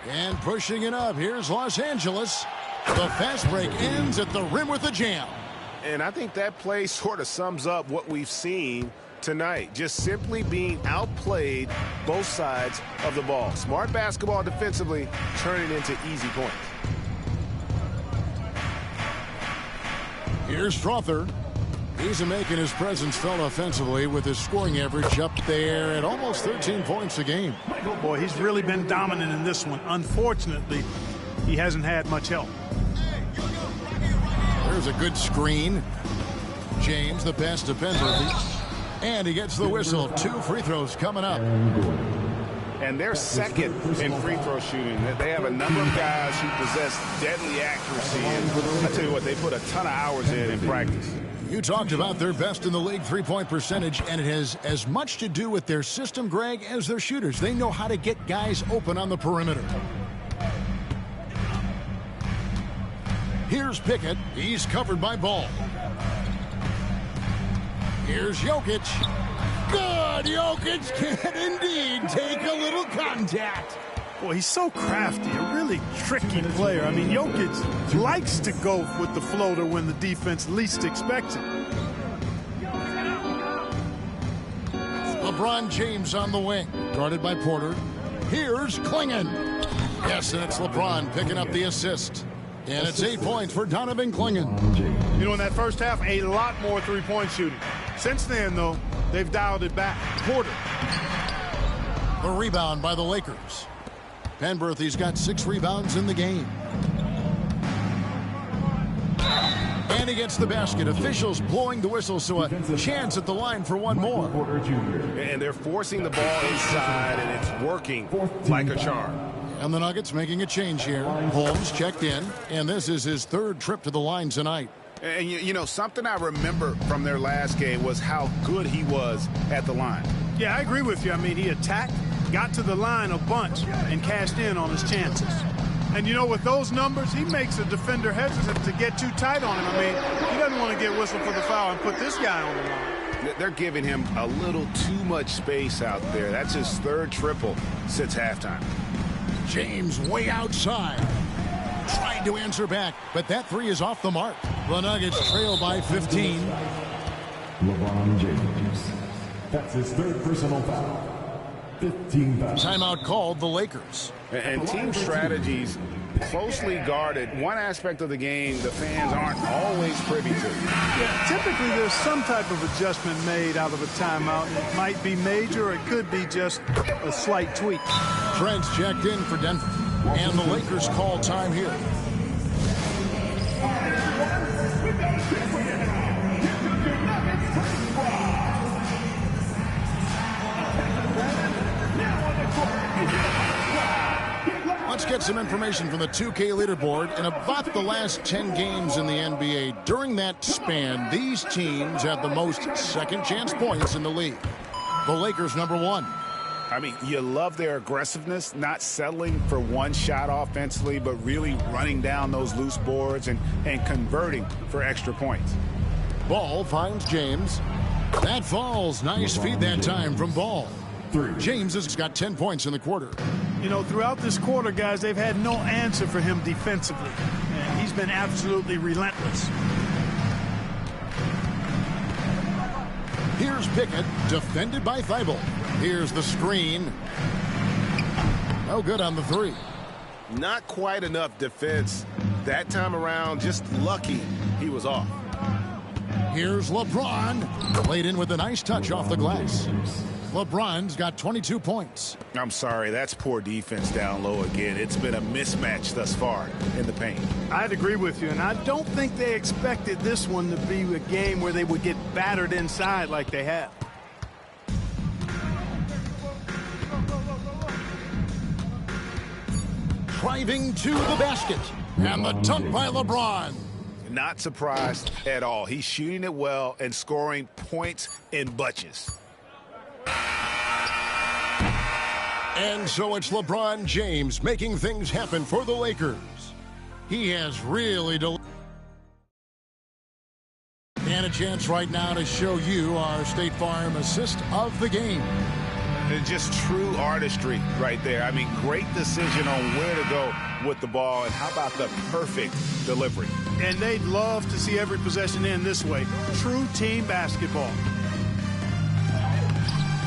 And pushing it up. Here's Los Angeles. The fast break ends at the rim with a jam. And I think that play sort of sums up what we've seen tonight. Just simply being outplayed both sides of the ball. Smart basketball defensively, turning into easy points. Here's Strother. He's making his presence felt offensively with his scoring average up there at almost 13 points a game. Oh boy, he's really been dominant in this one. Unfortunately, he hasn't had much help. There's a good screen. James, the pass to Penberthy. And he gets the whistle. 2 free throws coming up. And they're second in free throw shooting. They have a number of guys who possess deadly accuracy. And I tell you what, they put a ton of hours in practice. You talked about their best in the league three-point percentage, and it has as much to do with their system, Greg, as their shooters. They know how to get guys open on the perimeter. Here's Pickett. He's covered by Ball. Here's Jokic. Good. Jokic can indeed take a little contact. Boy, he's so crafty, a really tricky player. I mean, Jokic likes to go with the floater when the defense least expects it. LeBron James on the wing, guarded by Porter. Here's Klingon. Yes, and it's LeBron picking up the assist. And it's 8 points for Donovan Klingon. You know, in that first half, a lot more three-point shooting. Since then, though, they've dialed it back. Porter. The rebound by the Lakers. Penberthy's got 6 rebounds in the game. And he gets the basket. Officials blowing the whistle, so a chance at the line for one more. And they're forcing the ball inside, and it's working like a charm. And the Nuggets making a change here. Holmes checked in, and this is his 3rd trip to the line tonight. And, you know, something I remember from their last game was how good he was at the line. Yeah, I agree with you. I mean, he attacked, got to the line a bunch, and cashed in on his chances. And, you know, with those numbers, he makes a defender hesitant to get too tight on him. I mean, he doesn't want to get whistled for the foul and put this guy on the line. They're giving him a little too much space out there. That's his 3rd triple since halftime. James way outside. Tried to answer back, but that 3 is off the mark. The Nuggets trail by 15. LeBron James. That's his 3rd personal foul. 15 fouls. Timeout called the Lakers. And team strategies closely guarded. One aspect of the game the fans aren't always privy to. Yeah, typically there's some type of adjustment made out of a timeout. It might be major, or it could be just a slight tweak. Trent's checked in for Denver. And the Lakers call time here. Let's get some information from the 2K leaderboard. In about the last 10 games in the NBA, during that span, these teams have the most second chance points in the league. The Lakers #1. I mean, you love their aggressiveness, not settling for one shot offensively, but really running down those loose boards and converting for extra points. Ball finds James. That falls. Nice feed that time from Ball. James has got 10 points in the quarter. You know, throughout this quarter, guys, they've had no answer for him defensively. And he's been absolutely relentless. Here's Pickett, defended by Thibault. Here's the screen. No good on the 3. Not quite enough defense that time around. Just lucky he was off. Here's LeBron. Laid in with a nice touch off the glass. LeBron's got 22 points. I'm sorry, that's poor defense down low again. It's been a mismatch thus far in the paint. I'd agree with you, and I don't think they expected this one to be a game where they would get battered inside like they have. Driving to the basket. And the dunk by LeBron. Not surprised at all. He's shooting it well and scoring points in bunches. And so it's LeBron James making things happen for the Lakers. He has really and a chance right now to show you our State Farm assist of the game. And just true artistry right there. I mean, great decision on where to go with the ball, and how about the perfect delivery. And they'd love to see every possession end this way. True team basketball.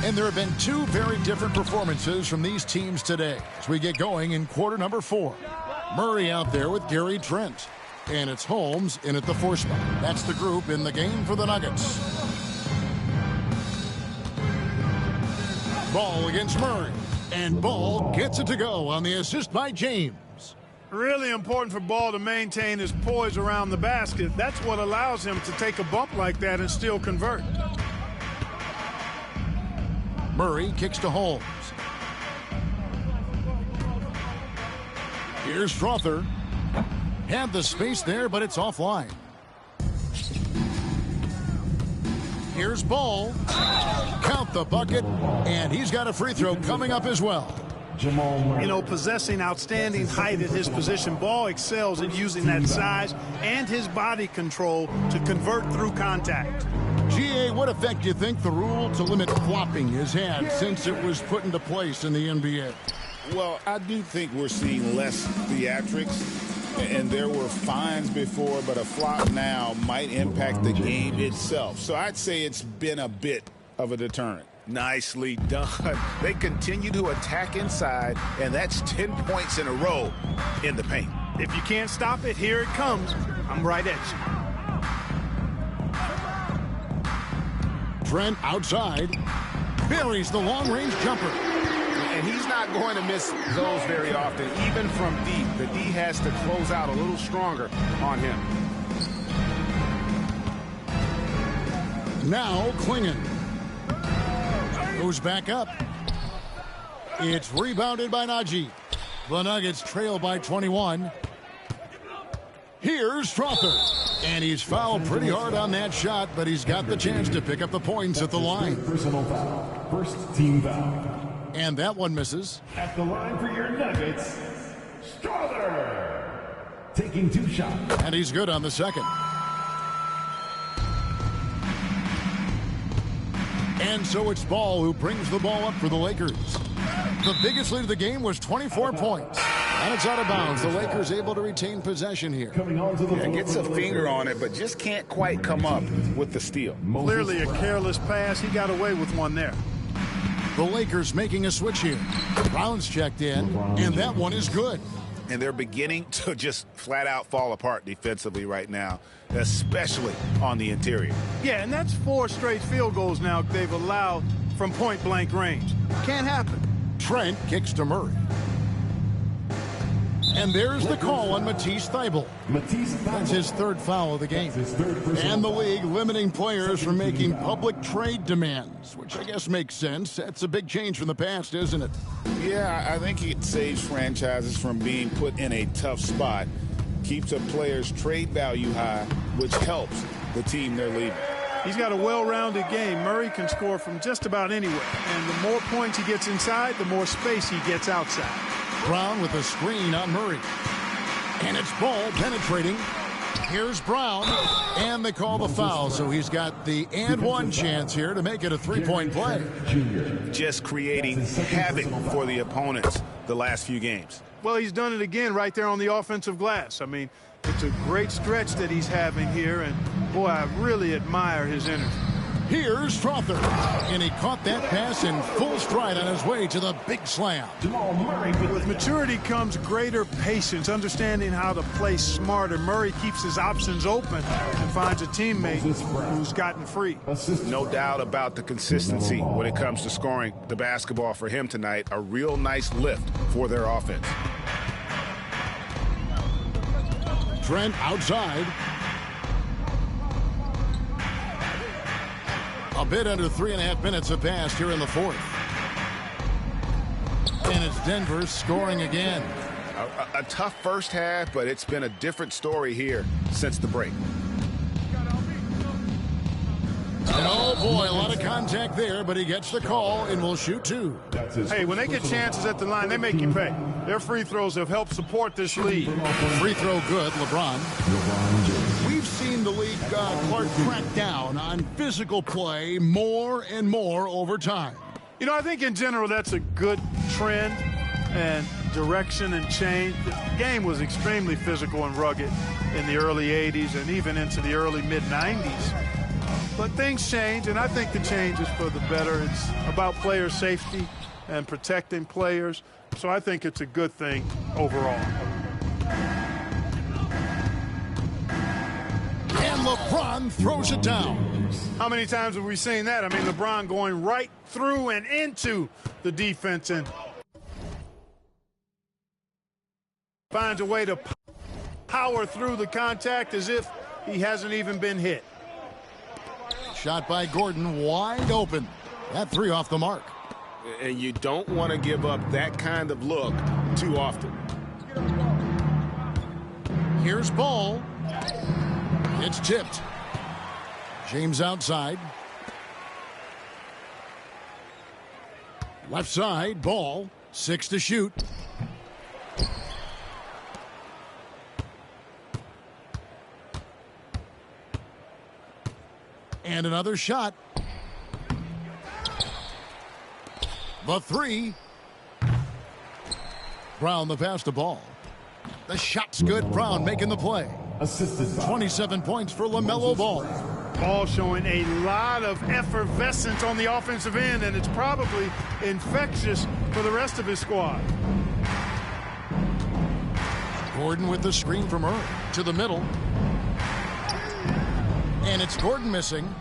And there have been 2 very different performances from these teams today as we get going in quarter #4. Murray out there with Gary Trent. And it's Holmes in at the 4 spot. That's the group in the game for the Nuggets. Ball against Murray. And Ball gets it to go on the assist by James. Really important for Ball to maintain his poise around the basket. That's what allows him to take a bump like that and still convert. Murray kicks to Holmes. Here's Strother. Had the space there, but it's offline. Here's Ball. Count the bucket, and he's got a free throw coming up as well. You know, possessing outstanding height at his position, Ball excels at using that size and his body control to convert through contact. GA, what effect do you think the rule to limit flopping has had since it was put into place in the NBA? Well, I do think we're seeing less theatrics. And there were fines before, but a flop now might impact the game itself. So I'd say it's been a bit of a deterrent. Nicely done. They continue to attack inside, and that's 10 points in a row in the paint. If you can't stop it, here it comes. I'm right at you. Trent outside. Buries the long-range jumper. And he's not going to miss those very often, even from deep. The D has to close out a little stronger on him. Now Klingon goes back up. It's rebounded by Najee. The Nuggets trail by 21. Here's Strother. And he's fouled pretty hard on that shot, but he's got the chance to pick up the points at the line. Personal foul. First team foul. And that one misses. At the line for your Nuggets, Strother. Taking 2 shots. And he's good on the second. And so it's Ball who brings the ball up for the Lakers. The biggest lead of the game was 24 points. And it's out of bounds. The Lakers able to retain possession here. Gets a finger on it, but just can't quite come up with the steal. Clearly a careless pass. He got away with one there. The Lakers making a switch here. Brown's checked in, and that one is good. And they're beginning to just flat out fall apart defensively right now, especially on the interior. Yeah, and that's 4 straight field goals now they've allowed from point-blank range. Can't happen. Trent kicks to Murray. And there's the call on Matisse Thybulle. That's his 3rd foul of the game. And the league limiting players from making public trade demands, which I guess makes sense. That's a big change from the past, isn't it? Yeah, I think it saves franchises from being put in a tough spot, keeps a player's trade value high, which helps the team they're leaving. He's got a well-rounded game. Murray can score from just about anywhere. And the more points he gets inside, the more space he gets outside. Brown with a screen on Murray. And it's Ball penetrating. Here's Brown. And they call the foul, so he's got the and one chance here to make it a 3-point play. Just creating havoc for the opponents the last few games. Well, he's done it again right there on the offensive glass. I mean, it's a great stretch that he's having here, and boy, I really admire his energy. Here's Strother, and he caught that pass in full stride on his way to the big slam. With maturity comes greater patience, understanding how to play smarter. Murray keeps his options open and finds a teammate who's gotten free. No doubt about the consistency when it comes to scoring the basketball for him tonight. A real nice lift for their offense. Trent outside. A bit under 3.5 minutes have passed here in the 4th. And it's Denver scoring again. A tough first half, but it's been a different story here since the break. And oh boy, a lot of contact there, but he gets the call and will shoot 2. Hey, when they get chances at the line, they make you pay. Their free throws have helped support this lead. Free throw good, LeBron. We've seen the league, Clark, crack down on physical play more and more over time. You know, I think in general that's a good trend and direction and change. The game was extremely physical and rugged in the early 80s and even into the early mid-90s. But things change, and I think the change is for the better. It's about player safety and protecting players. So I think it's a good thing overall. LeBron throws it down. How many times have we seen that? I mean, LeBron going right through and into the defense and finds a way to power through the contact as if he hasn't even been hit. Shot by Gordon, wide open. That three off the mark. And you don't want to give up that kind of look too often. Here's Ball. It's tipped. James outside. Left side, Ball. 6 to shoot. And another shot. The three. Brown the pass to Ball. The shot's good. Brown making the play. 27 points for LaMelo Ball. Ball showing a lot of effervescence on the offensive end, and it's probably infectious for the rest of his squad. Gordon with the screen from Earl to the middle. And it's Gordon missing.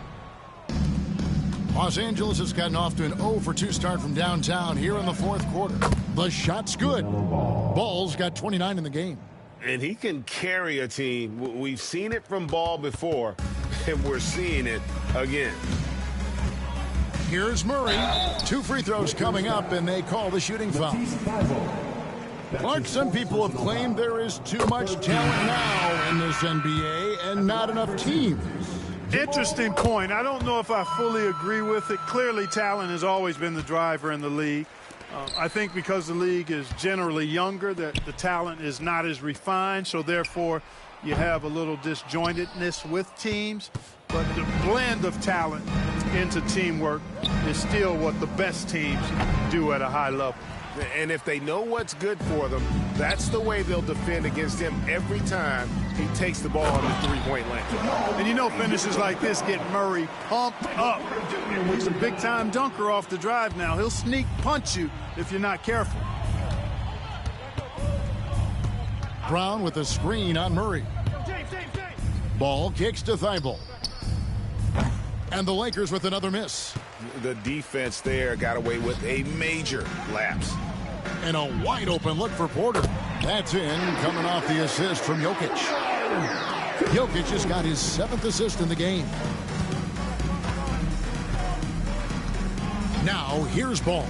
Los Angeles has gotten off to an 0 for 2 start from downtown here in the fourth quarter. The shot's good. Ball's got 29 in the game. And he can carry a team. We've seen it from Ball before, and we're seeing it again. Here's Murray. 2 free throws coming up, and they call the shooting foul. Clark, some people have claimed there is too much talent now in this NBA and not enough teams. Interesting point. I don't know if I fully agree with it. Clearly, talent has always been the driver in the league. I think because the league is generally younger, that the talent is not as refined, so therefore you have a little disjointedness with teams. But the blend of talent into teamwork is still what the best teams do at a high level. And if they know what's good for them, that's the way they'll defend against him every time he takes the ball on the three-point line. And you know finishes like this get Murray pumped up. He's a big-time dunker off the drive now. He'll sneak punch you if you're not careful. Brown with a screen on Murray. Ball kicks to Thibault. And the Lakers with another miss. The defense there got away with a major lapse. And a wide open look for Porter. That's in, coming off the assist from Jokic. Jokic just got his 7th assist in the game. Now here's Ball.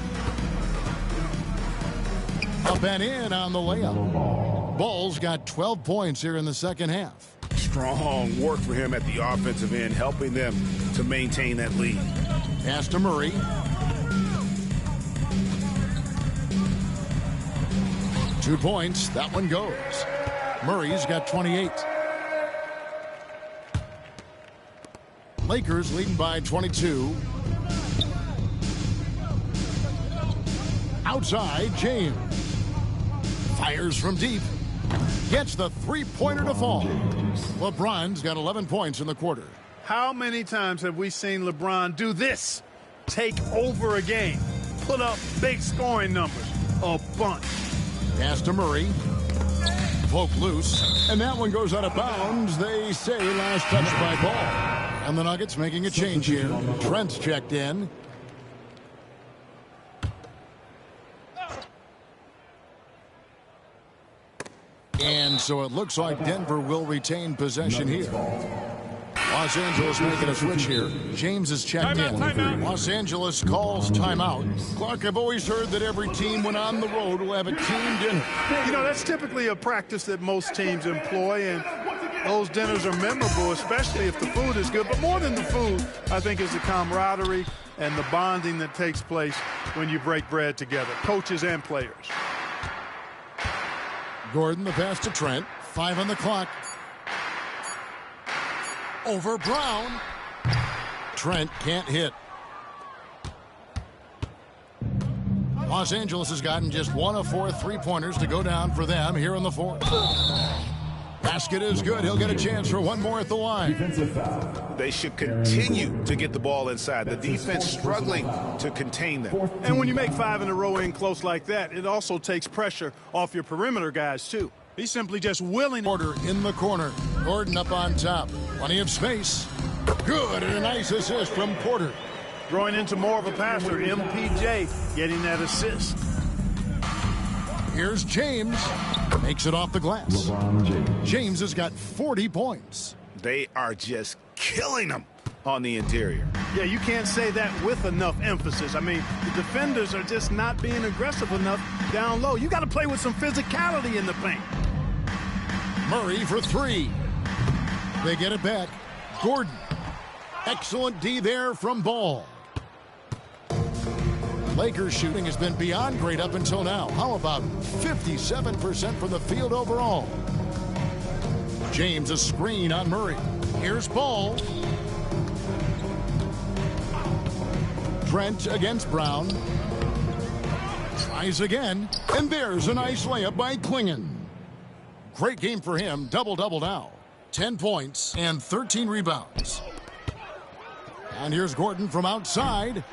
Up and in on the layup. Ball's got 12 points here in the second half. Strong work for him at the offensive end, helping them to maintain that lead. Pass to Murray. Two points. That one goes. Murray's got 28. Lakers leading by 22. Outside, James. Fires from deep. Gets the three-pointer to fall. LeBron's got 11 points in the quarter. How many times have we seen LeBron do this? Take over a game. Put up big scoring numbers. A bunch. Pass to Murray. Poke loose. And that one goes out of bounds. They say last touch by Ball. And the Nuggets making a change here. Trent's checked in. And so it looks like Denver will retain possession here. Los Angeles making a switch here. James is checked in. Los Angeles calls timeout. Clark, I've always heard that every team when on the road will have a team dinner. You know, that's typically a practice that most teams employ, and those dinners are memorable, especially if the food is good. But more than the food, I think, is the camaraderie and the bonding that takes place when you break bread together, coaches and players. Gordon, the pass to Trent. 5 on the clock. Over Brown. Trent can't hit. Los Angeles has gotten just 1 of 4 three-pointers to go down for them here in the fourth. Basket is good. He'll get a chance for one more at the line. They should continue to get the ball inside. The defense struggling to contain them. And when you make 5 in a row in close like that, it also takes pressure off your perimeter guys, too. He's simply just willing. Order in the corner. Gordon up on top. Plenty of space. Good, and a nice assist from Porter. Growing into more of a passer, MPJ getting that assist. Here's James. Makes it off the glass. James has got 40 points. They are just killing them on the interior. Yeah, you can't say that with enough emphasis. I mean, the defenders are just not being aggressive enough down low. You got to play with some physicality in the paint. Murray for three. They get it back. Gordon. Excellent D there from Ball. Lakers shooting has been beyond great up until now. How about 57% from the field overall? James a screen on Murray. Here's Ball. Trent against Brown. Tries again. And there's a nice layup by Klingon. Great game for him. Double-double now. 10 points and 13 rebounds. And here's Gordon from outside.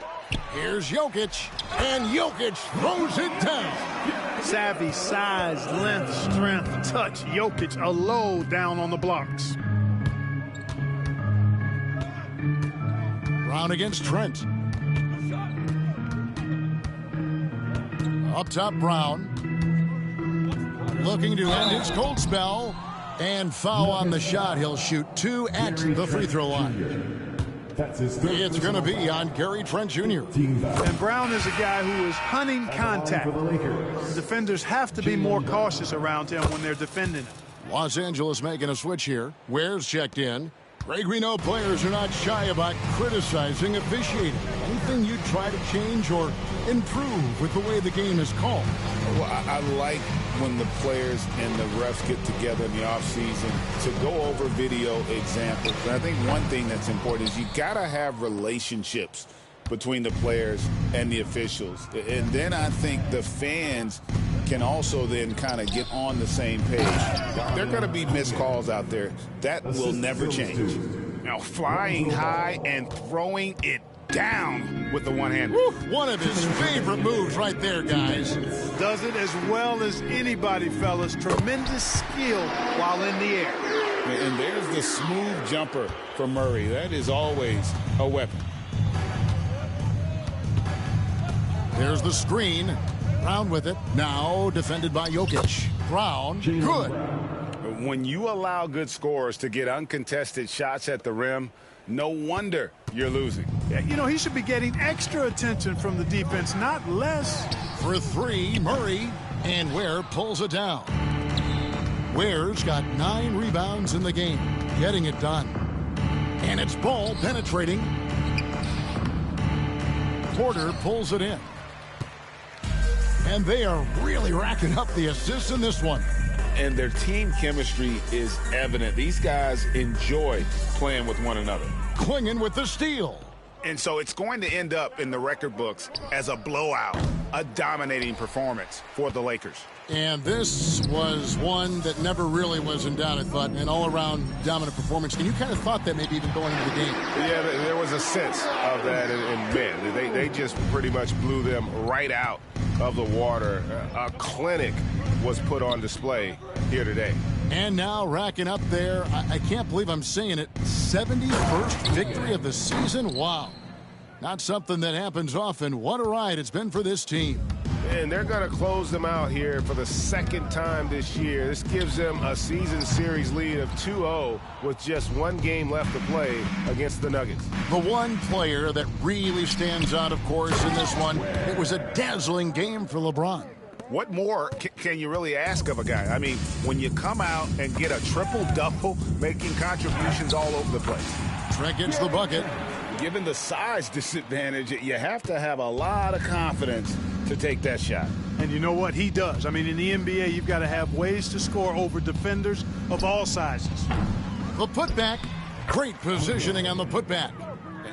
Here's Jokic. And Jokic throws it down. Savvy, size, length, strength, touch. Jokic a low down on the blocks. Brown against Trent. Up top, Brown. Looking to end his cold spell. And foul on the shot. He'll shoot 2 at the free throw line. It's going to be on Gary Trent Jr. And Brown is a guy who is hunting contact. The defenders have to be more cautious around him when they're defending him. Los Angeles making a switch here. Ware's checked in. Greg, we know players are not shy about criticizing officiating. Anything you try to change or improve with the way the game is called? Well, I like when the players and the refs get together in the offseason to go over video examples. And I think one thing that's important is you got to have relationships between the players and the officials. And then I think the fans can also then kind of get on the same page. There are going to be missed calls out there. That will never change. Now flying high and throwing it down with the one hand. One of his favorite moves right there, guys. Does it as well as anybody, fellas. Tremendous skill while in the air. And there's the smooth jumper for Murray. That is always a weapon. There's the screen. Brown with it. Now defended by Jokic. Brown, good. When you allow good scorers to get uncontested shots at the rim, no wonder you're losing. Yeah, you know, he should be getting extra attention from the defense, not less. For three, Murray. And Ware pulls it down. Ware's got 9 rebounds in the game. Getting it done. And it's Ball penetrating. Porter pulls it in. And they are really racking up the assists in this one. And their team chemistry is evident. These guys enjoy playing with one another. Klingon with the steal. And so it's going to end up in the record books as a blowout, a dominating performance for the Lakers. And this was one that never really was in doubt, I thought, an all-around dominant performance. And you kind of thought that maybe even going into the game. Yeah, there was a sense of that, and man, they just pretty much blew them right out of the water. A clinic was put on display here today. And now racking up there, I can't believe I'm saying it, 71st victory of the season. Wow. Not something that happens often. What a ride it's been for this team. And they're going to close them out here for the second time this year. This gives them a season series lead of 2-0 with just 1 game left to play against the Nuggets. The one player that really stands out, of course, in this one, it was a dazzling game for LeBron. What more can you really ask of a guy? I mean, when you come out and get a triple-double, making contributions all over the place. Trent gets the bucket. Given the size disadvantage, you have to have a lot of confidence to take that shot. And you know what? He does. I mean, in the NBA, you've got to have ways to score over defenders of all sizes. The putback. Great positioning on the putback.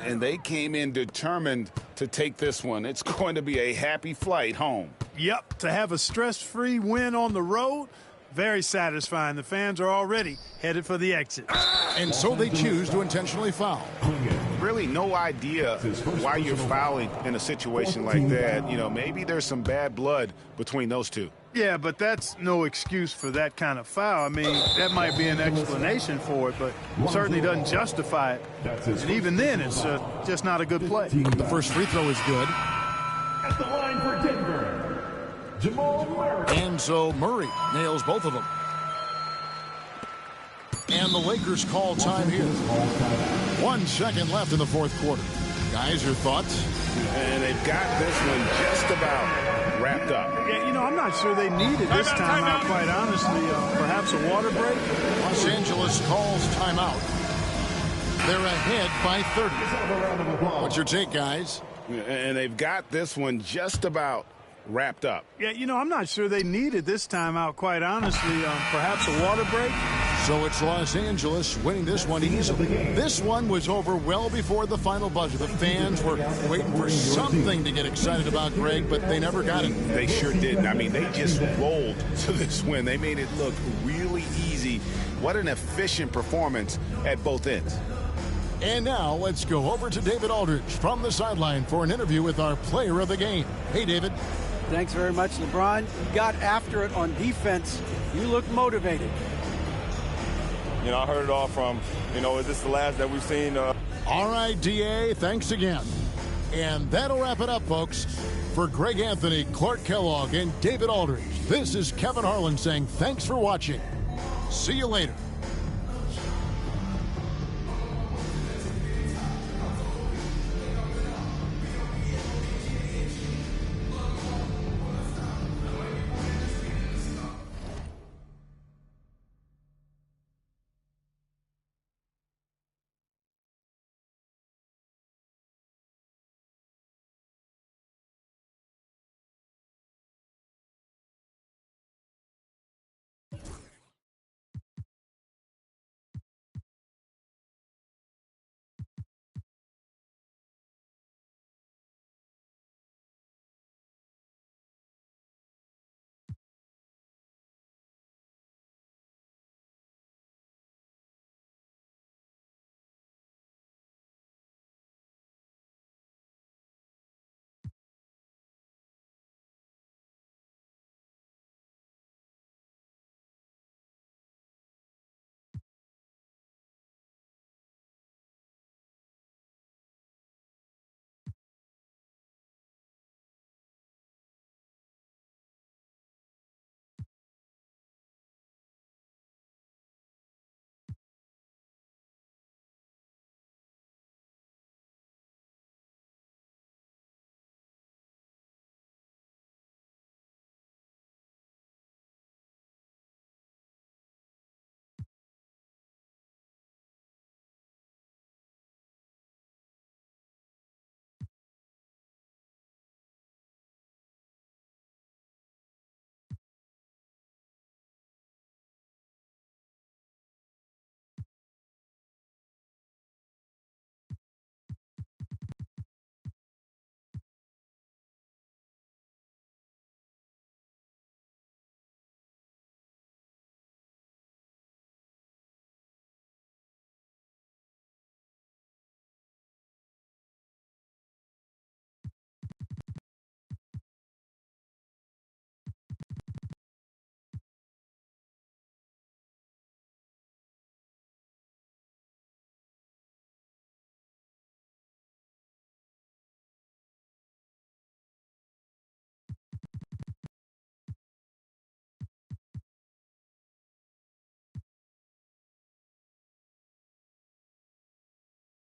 And they came in determined to take this one. It's going to be a happy flight home. Yep, to have a stress-free win on the road, very satisfying. The fans are already headed for the exit. And so they choose to intentionally foul. really no idea why you're fouling in a situation like that. You know, maybe there's some bad blood between those two. Yeah, but that's no excuse for that kind of foul. I mean, that might be an explanation for it, but certainly doesn't justify it. And even then, it's just not a good play. The first free throw is good. At the line for Denver, Jamal Murray. Enzo Murray nails both of them. And the Lakers call time here. 1 second left in the fourth quarter. Guys, your thoughts? And they've got this one just about wrapped up. Yeah, you know, I'm not sure they needed this timeout, quite honestly. Perhaps a water break? Los Angeles calls timeout. They're ahead by 30. What's your take, guys? And they've got this one just about wrapped up. Yeah, you know, I'm not sure they needed this timeout, quite honestly. Perhaps a water break? So it's Los Angeles winning this one easily. This one was over well before the final buzzer. The fans were waiting for something to get excited about, Greg, but they never got it. They sure didn't. I mean, they just rolled to this win. They made it look really easy. What an efficient performance at both ends. And now let's go over to David Aldridge from the sideline for an interview with our player of the game. Hey, David. Thanks very much, LeBron. You got after it on defense. You look motivated. You know, I heard it all from, you know, is this the last that we've seen? All right, DA, thanks again. And that'll wrap it up, folks. For Greg Anthony, Clark Kellogg, and David Aldridge, this is Kevin Harlan saying thanks for watching. See you later.